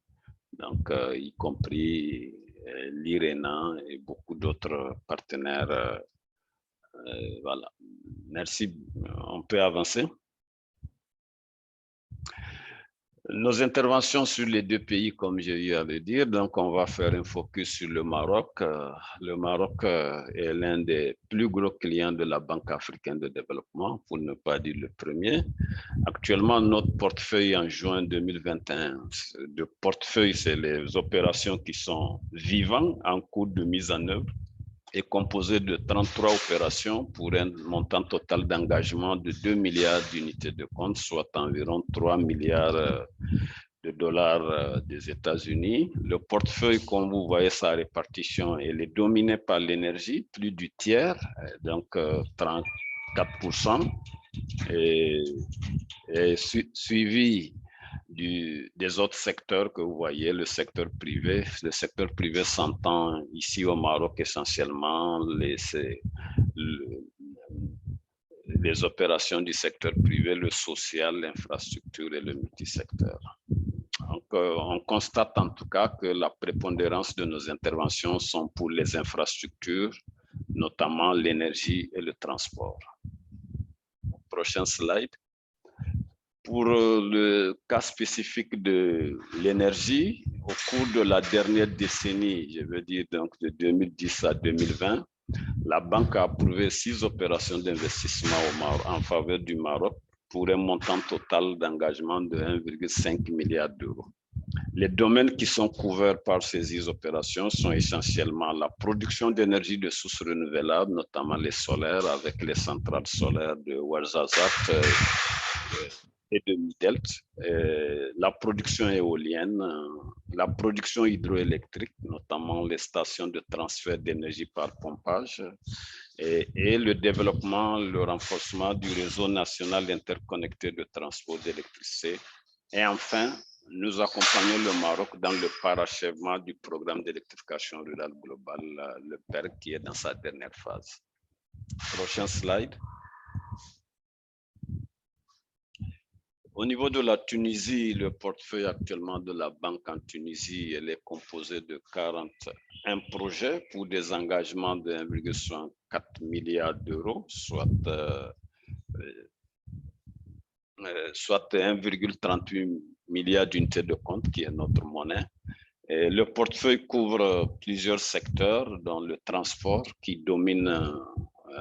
donc y compris l'IRENA et beaucoup d'autres partenaires. Voilà. Merci. On peut avancer. Nos interventions sur les deux pays, comme j'ai eu à le dire, donc on va faire un focus sur le Maroc. Le Maroc est l'un des plus gros clients de la Banque africaine de développement, pour ne pas dire le premier. Actuellement, notre portefeuille en juin 2021, de portefeuille, c'est les opérations qui sont vivantes en cours de mise en œuvre. est composé de 33 opérations pour un montant total d'engagement de 2 milliards d'unités de compte, soit environ 3 milliards de dollars des États-Unis. Le portefeuille, comme vous voyez sa répartition, elle est dominée par l'énergie, plus du tiers, donc 34%, et suivi des autres secteurs que vous voyez, le secteur privé. Le secteur privé s'entend ici au Maroc essentiellement les opérations du secteur privé, le social, l'infrastructure et le multisecteur. Donc, on constate en tout cas que la prépondérance de nos interventions sont pour les infrastructures, notamment l'énergie et le transport. Prochain slide. Pour le cas spécifique de l'énergie, au cours de la dernière décennie, je veux dire donc de 2010 à 2020, la banque a approuvé 6 opérations d'investissement en faveur du Maroc pour un montant total d'engagement de 1,5 milliard d'euros. Les domaines qui sont couverts par ces 6 opérations sont essentiellement la production d'énergie de sources renouvelables, notamment les solaires avec les centrales solaires de Ouarzazate et de Midelt, la production éolienne, la production hydroélectrique, notamment les stations de transfert d'énergie par pompage, et le développement, le renforcement du réseau national interconnecté de transport d'électricité. Et enfin, nous accompagnons le Maroc dans le parachèvement du programme d'électrification rurale globale, le PERC, qui est dans sa dernière phase. Prochain slide. Au niveau de la Tunisie, le portefeuille actuellement de la banque en Tunisie, elle est composée de 41 projets pour des engagements de 1,64 milliard d'euros, soit 1,38 milliard d'unités de compte, qui est notre monnaie. Et le portefeuille couvre plusieurs secteurs, dont le transport, qui domine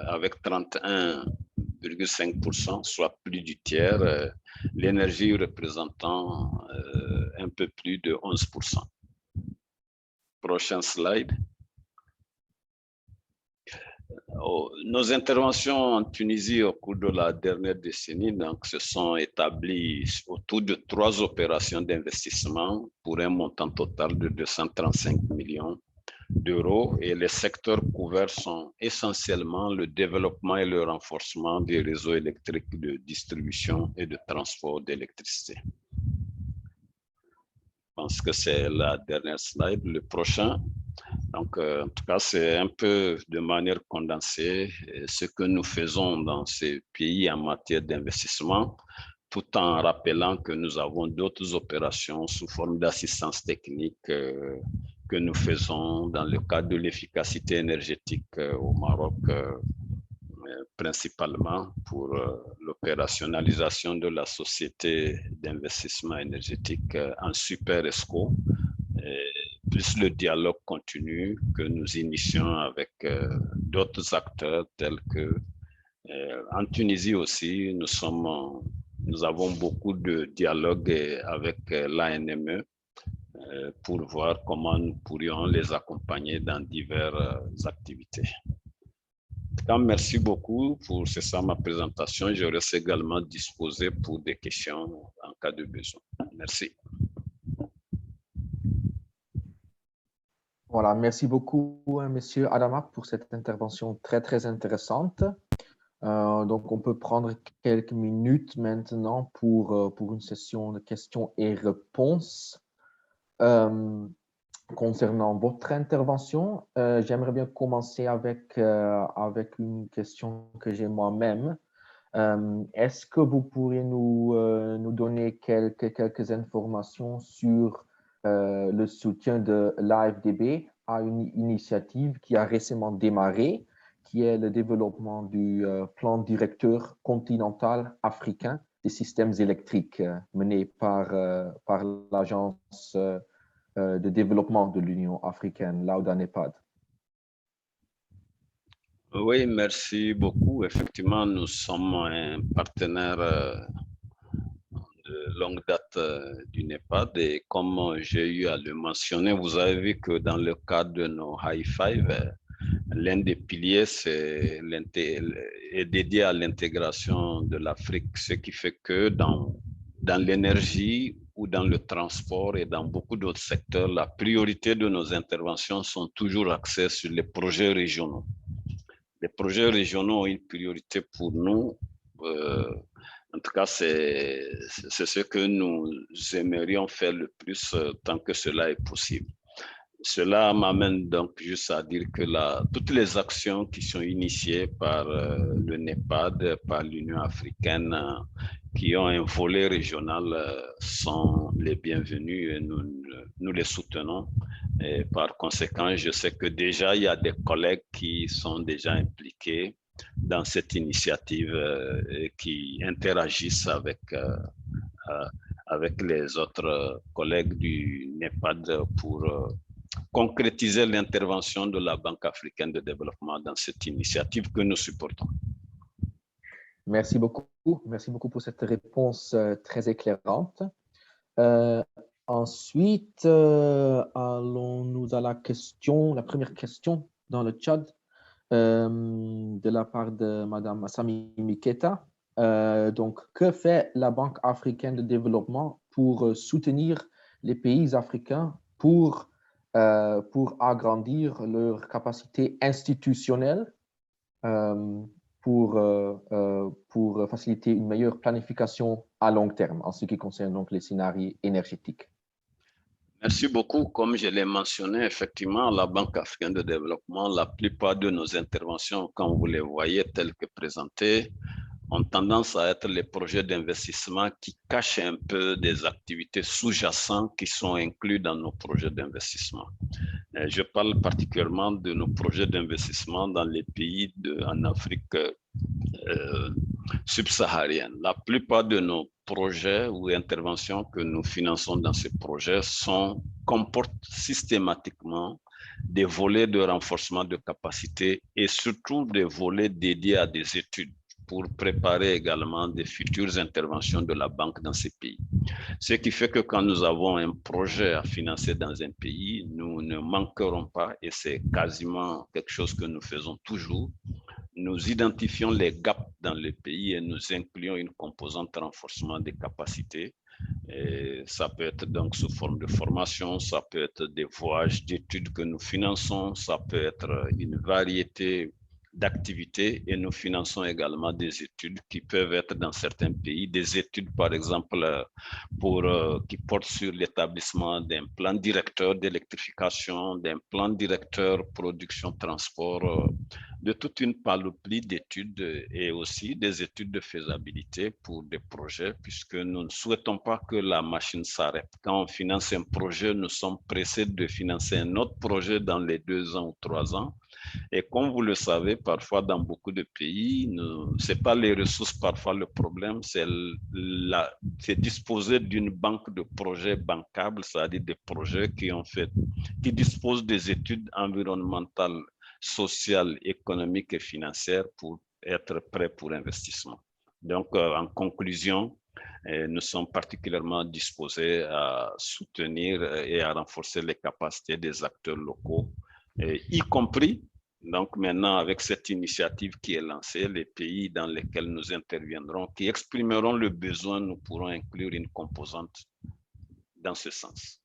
avec 31,5%, soit plus du tiers, l'énergie représentant un peu plus de 11%. Prochain slide. Nos interventions en Tunisie au cours de la dernière décennie donc, se sont établies autour de 3 opérations d'investissement pour un montant total de 235 millions d'euros, et les secteurs couverts sont essentiellement le développement et le renforcement des réseaux électriques de distribution et de transport d'électricité. Je pense que c'est la dernière slide. Le prochain. Donc, en tout cas, c'est un peu de manière condensée ce que nous faisons dans ces pays en matière d'investissement, tout en rappelant que nous avons d'autres opérations sous forme d'assistance technique que nous faisons dans le cadre de l'efficacité énergétique au Maroc, principalement pour l'opérationnalisation de la société d'investissement énergétique en Super ESCO, plus le dialogue continu que nous initions avec d'autres acteurs tels que en Tunisie aussi, nous avons beaucoup de dialogue avec l'ANME pour voir comment nous pourrions les accompagner dans diverses activités. Merci beaucoup pour ça ma présentation. Je reste également disposé pour des questions en cas de besoin. Merci. Voilà, merci beaucoup, Monsieur Adama, pour cette intervention très, très intéressante. Donc, on peut prendre quelques minutes maintenant pour une session de questions et réponses. Concernant votre intervention, j'aimerais bien commencer avec une question que j'ai moi-même. Est-ce que vous pourriez nous donner quelques informations sur le soutien de l'AFDB à une initiative qui a récemment démarré, qui est le développement du plan directeur continental africain des systèmes électriques mené par l'agence de développement de l'Union africaine, l'AUDA-NEPAD. Oui, merci beaucoup. Effectivement, nous sommes un partenaire de longue date du NEPAD, et comme j'ai eu à le mentionner, vous avez vu que dans le cadre de nos High Five, L'un des piliers est dédié à l'intégration de l'Afrique, ce qui fait que dans l'énergie ou dans le transport et dans beaucoup d'autres secteurs, la priorité de nos interventions sont toujours axées sur les projets régionaux. Les projets régionaux ont une priorité pour nous. En tout cas, c'est ce que nous aimerions faire le plus tant que cela est possible. Cela m'amène donc juste à dire que toutes les actions qui sont initiées par le NEPAD, par l'Union africaine, qui ont un volet régional, sont les bienvenues et nous les soutenons. Et par conséquent, je sais que déjà, il y a des collègues qui sont déjà impliqués dans cette initiative et qui interagissent avec les autres collègues du NEPAD pour concrétiser l'intervention de la Banque africaine de développement dans cette initiative que nous supportons. Merci beaucoup pour cette réponse très éclairante. Ensuite, allons-nous à la première question dans le chat de la part de Madame Assami Miketa. Donc, que fait la Banque africaine de développement pour soutenir les pays africains pour agrandir leur capacité institutionnelle, pour faciliter une meilleure planification à long terme en ce qui concerne donc les scénarios énergétiques? Merci beaucoup. Comme je l'ai mentionné, effectivement, la Banque africaine de développement, la plupart de nos interventions, quand vous les voyez telles que présentées, ont tendance à être les projets d'investissement qui cachent un peu des activités sous-jacentes qui sont inclus dans nos projets d'investissement. Je parle particulièrement de nos projets d'investissement dans les pays en Afrique subsaharienne. La plupart de nos projets ou interventions que nous finançons dans ces projets comportent systématiquement des volets de renforcement de capacité et surtout des volets dédiés à des études pour préparer également des futures interventions de la banque dans ces pays. Ce qui fait que quand nous avons un projet à financer dans un pays, nous ne manquerons pas, et c'est quasiment quelque chose que nous faisons toujours, nous identifions les gaps dans le pays et nous incluons une composante renforcement des capacités. Et ça peut être donc sous forme de formation, ça peut être des voyages d'études que nous finançons, ça peut être une variété d'activités et nous finançons également des études qui peuvent être dans certains pays, des études par exemple qui portent sur l'établissement d'un plan directeur d'électrification, d'un plan directeur production-transport, de toute une panoplie d'études et aussi des études de faisabilité pour des projets puisque nous ne souhaitons pas que la machine s'arrête. Quand on finance un projet, nous sommes pressés de financer un autre projet dans les 2 ans ou 3 ans. Et comme vous le savez, parfois dans beaucoup de pays, ce n'est pas les ressources parfois le problème, c'est disposer d'une banque de projets bancables, c'est-à-dire des projets qui disposent des études environnementales, sociales, économiques et financières pour être prêts pour investissement. Donc, en conclusion, nous sommes particulièrement disposés à soutenir et à renforcer les capacités des acteurs locaux, y compris, donc maintenant avec cette initiative qui est lancée, les pays dans lesquels nous interviendrons, qui exprimeront le besoin, nous pourrons inclure une composante dans ce sens.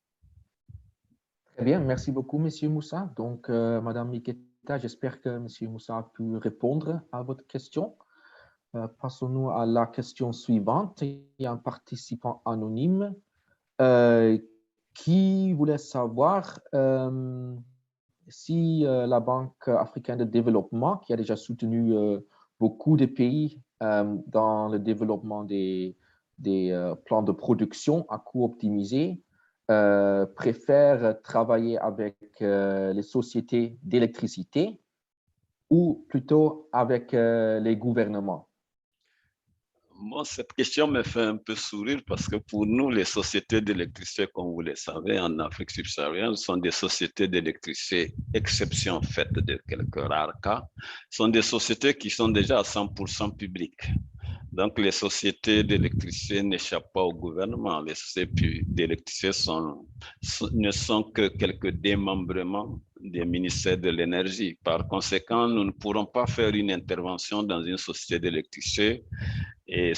Très bien, merci beaucoup, M. Moussa. Donc, Madame Miketa, j'espère que M. Moussa a pu répondre à votre question. Passons-nous à la question suivante. Il y a un participant anonyme qui voulait savoir si la Banque africaine de développement, qui a déjà soutenu beaucoup de pays dans le développement des plans de production à coût optimisé, préfère travailler avec les sociétés d'électricité ou plutôt avec les gouvernements? Moi, cette question me fait un peu sourire parce que pour nous, les sociétés d'électricité, comme vous le savez, en Afrique subsaharienne, sont des sociétés d'électricité, exception faite de quelques rares cas, sont des sociétés qui sont déjà à 100% publiques. Donc, les sociétés d'électricité n'échappent pas au gouvernement. Les sociétés d'électricité ne sont que quelques démembrements des ministères de l'énergie. Par conséquent, nous ne pourrons pas faire une intervention dans une société d'électricité et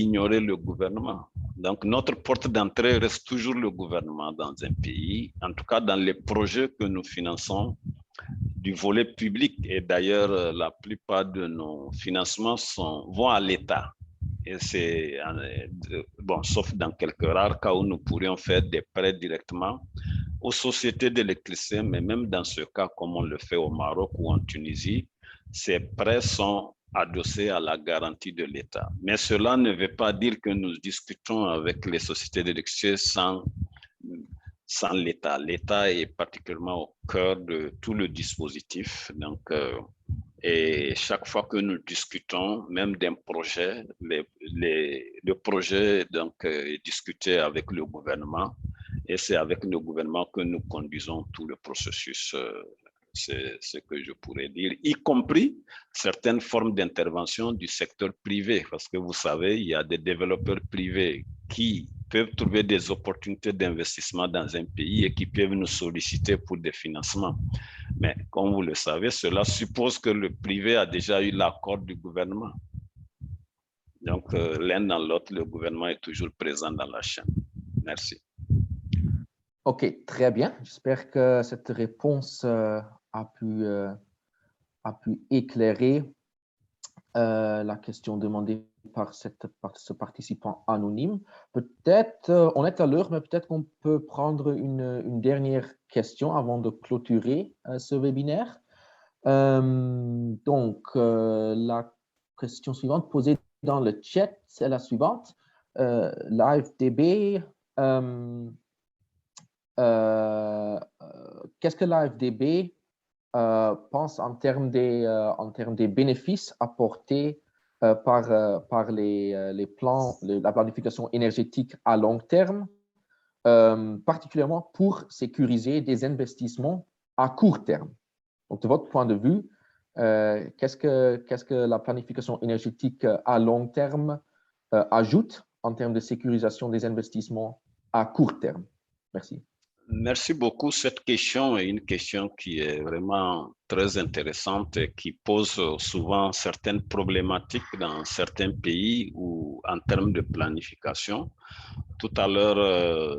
ignorer le gouvernement. Donc, notre porte d'entrée reste toujours le gouvernement dans un pays, en tout cas dans les projets que nous finançons du volet public. Et d'ailleurs, la plupart de nos financements vont à l'État. Et c'est, bon, sauf dans quelques rares cas où nous pourrions faire des prêts directement aux sociétés d'électricité, mais même dans ce cas, comme on le fait au Maroc ou en Tunisie, ces prêts sont adossés à la garantie de l'État. Mais cela ne veut pas dire que nous discutons avec les sociétés d'électricité sans l'État. L'État est particulièrement au cœur de tout le dispositif. Donc, et chaque fois que nous discutons, même d'un projet, le projet donc, est discuté avec le gouvernement et c'est avec le gouvernement que nous conduisons tout le processus. C'est ce que je pourrais dire, y compris certaines formes d'intervention du secteur privé, parce que vous savez, il y a des développeurs privés qui peuvent trouver des opportunités d'investissement dans un pays et qui peuvent nous solliciter pour des financements. Mais comme vous le savez, cela suppose que le privé a déjà eu l'accord du gouvernement. Donc, l'un dans l'autre, le gouvernement est toujours présent dans la chaîne. Merci. OK, très bien. J'espère que cette réponse a pu éclairer la question demandée par ce participant anonyme. Peut-être, on est à l'heure, mais peut-être qu'on peut prendre une dernière question avant de clôturer ce webinaire. Donc, la question suivante posée dans le chat, c'est la suivante. L'AFDB, qu'est-ce que l'AFDB pense en termes des bénéfices apportés par les plans, la planification énergétique à long terme, particulièrement pour sécuriser des investissements à court terme. Donc, de votre point de vue, qu'est-ce que la planification énergétique à long terme ajoute en termes de sécurisation des investissements à court terme? Merci. Merci beaucoup. Cette question est une question qui est vraiment très intéressante et qui pose souvent certaines problématiques dans certains pays ou en termes de planification. Tout à l'heure,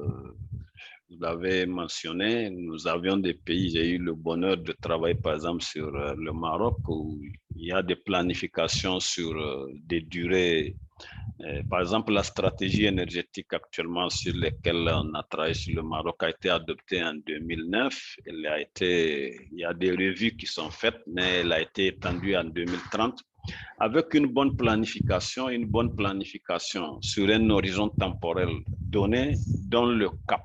vous l'avez mentionné, nous avions des pays, j'ai eu le bonheur de travailler par exemple sur le Maroc où il y a des planifications sur des durées. Par exemple, la stratégie énergétique actuellement sur laquelle on a travaillé sur le Maroc a été adoptée en 2009. Il y a des revues qui sont faites, mais elle a été étendue en 2030 avec une bonne planification sur un horizon temporel donné dans le cap.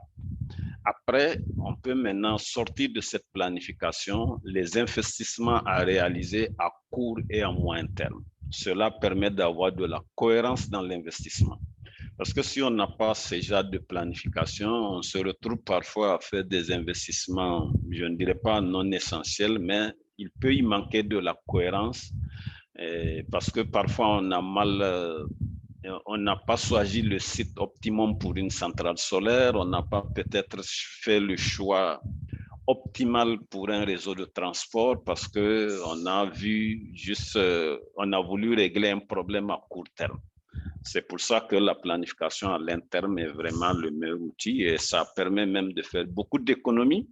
Après, on peut maintenant sortir de cette planification les investissements à réaliser à court et à moyen terme. Cela permet d'avoir de la cohérence dans l'investissement. Parce que si on n'a pas ce genre de planification, on se retrouve parfois à faire des investissements, je ne dirais pas non essentiels, mais il peut y manquer de la cohérence parce que parfois on n'a pas choisi le site optimum pour une centrale solaire, on n'a pas peut-être fait le choix optimal pour un réseau de transport parce qu'on a on a voulu régler un problème à court terme. C'est pour ça que la planification à long terme est vraiment le meilleur outil et ça permet même de faire beaucoup d'économies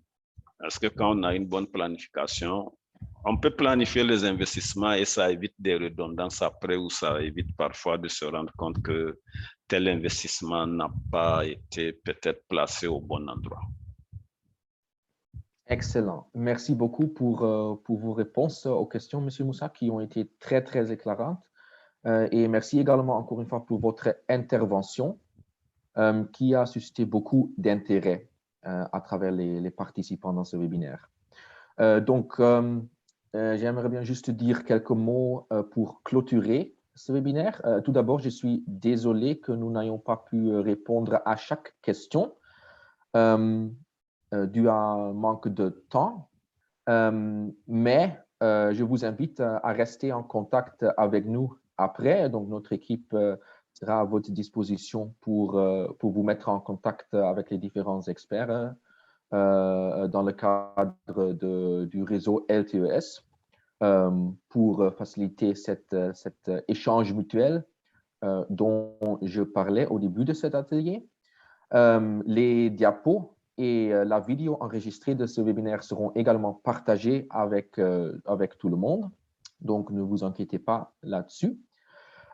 parce que quand on a une bonne planification, on peut planifier les investissements et ça évite des redondances après ou ça évite parfois de se rendre compte que tel investissement n'a pas été peut-être placé au bon endroit. Excellent. Merci beaucoup pour vos réponses aux questions, M. Moussa, qui ont été très, très éclairantes. Et merci également encore une fois pour votre intervention qui a suscité beaucoup d'intérêt à travers les participants dans ce webinaire. Donc, j'aimerais bien juste dire quelques mots pour clôturer ce webinaire. Tout d'abord, je suis désolé que nous n'ayons pas pu répondre à chaque question dû à un manque de temps, mais je vous invite à rester en contact avec nous après. Donc, notre équipe sera à votre disposition pour vous mettre en contact avec les différents experts dans le cadre du réseau LTES pour faciliter cet échange mutuel dont je parlais au début de cet atelier. Les diapos et la vidéo enregistrée de ce webinaire seront également partagées avec tout le monde. Donc, ne vous inquiétez pas là-dessus.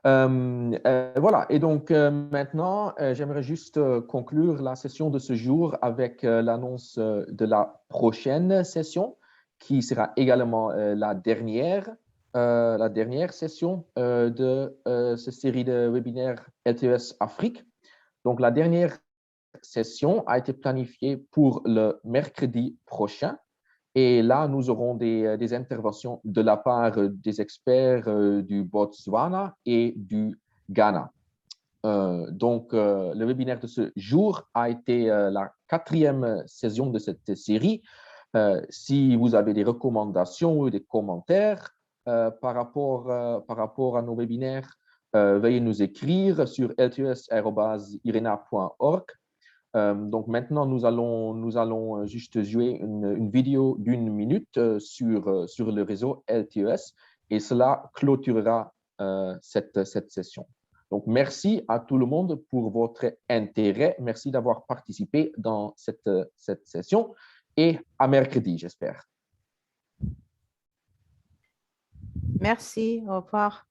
Voilà, et donc maintenant, j'aimerais juste conclure la session de ce jour avec l'annonce de la prochaine session, qui sera également la dernière session de cette série de webinaires LTES Afrique. Donc, la dernière session a été planifiée pour le mercredi prochain. Et là, nous aurons des interventions de la part des experts du Botswana et du Ghana. Donc, le webinaire de ce jour a été la 4e session de cette série. Si vous avez des recommandations ou des commentaires par rapport à nos webinaires, veuillez nous écrire sur ltes@irena.org. Donc maintenant, nous allons juste jouer une vidéo d'1 minute sur le réseau LTES et cela clôturera cette session. Donc, merci à tout le monde pour votre intérêt. Merci d'avoir participé dans cette session et à mercredi, j'espère. Merci, au revoir.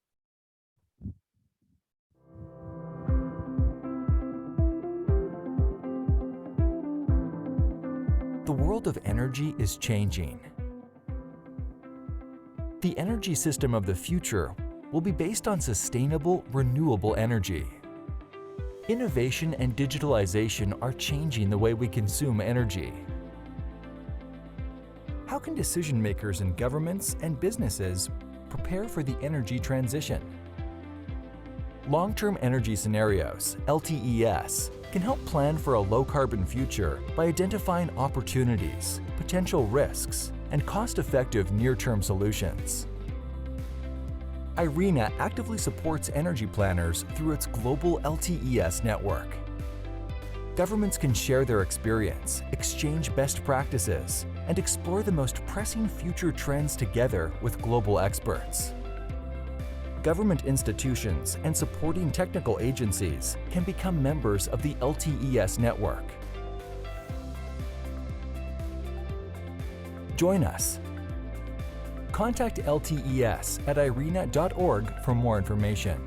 The world of energy is changing. The energy system of the future will be based on sustainable, renewable energy. Innovation and digitalization are changing the way we consume energy. How can decision makers in governments and businesses prepare for the energy transition? Long-term energy scenarios, LTES, can help plan for a low-carbon future by identifying opportunities, potential risks, and cost-effective near-term solutions. IRENA actively supports energy planners through its global LTES network. Governments can share their experience, exchange best practices, and explore the most pressing future trends together with global experts. Government institutions and supporting technical agencies can become members of the LTES network. Join us. Contact LTES at irena.org for more information.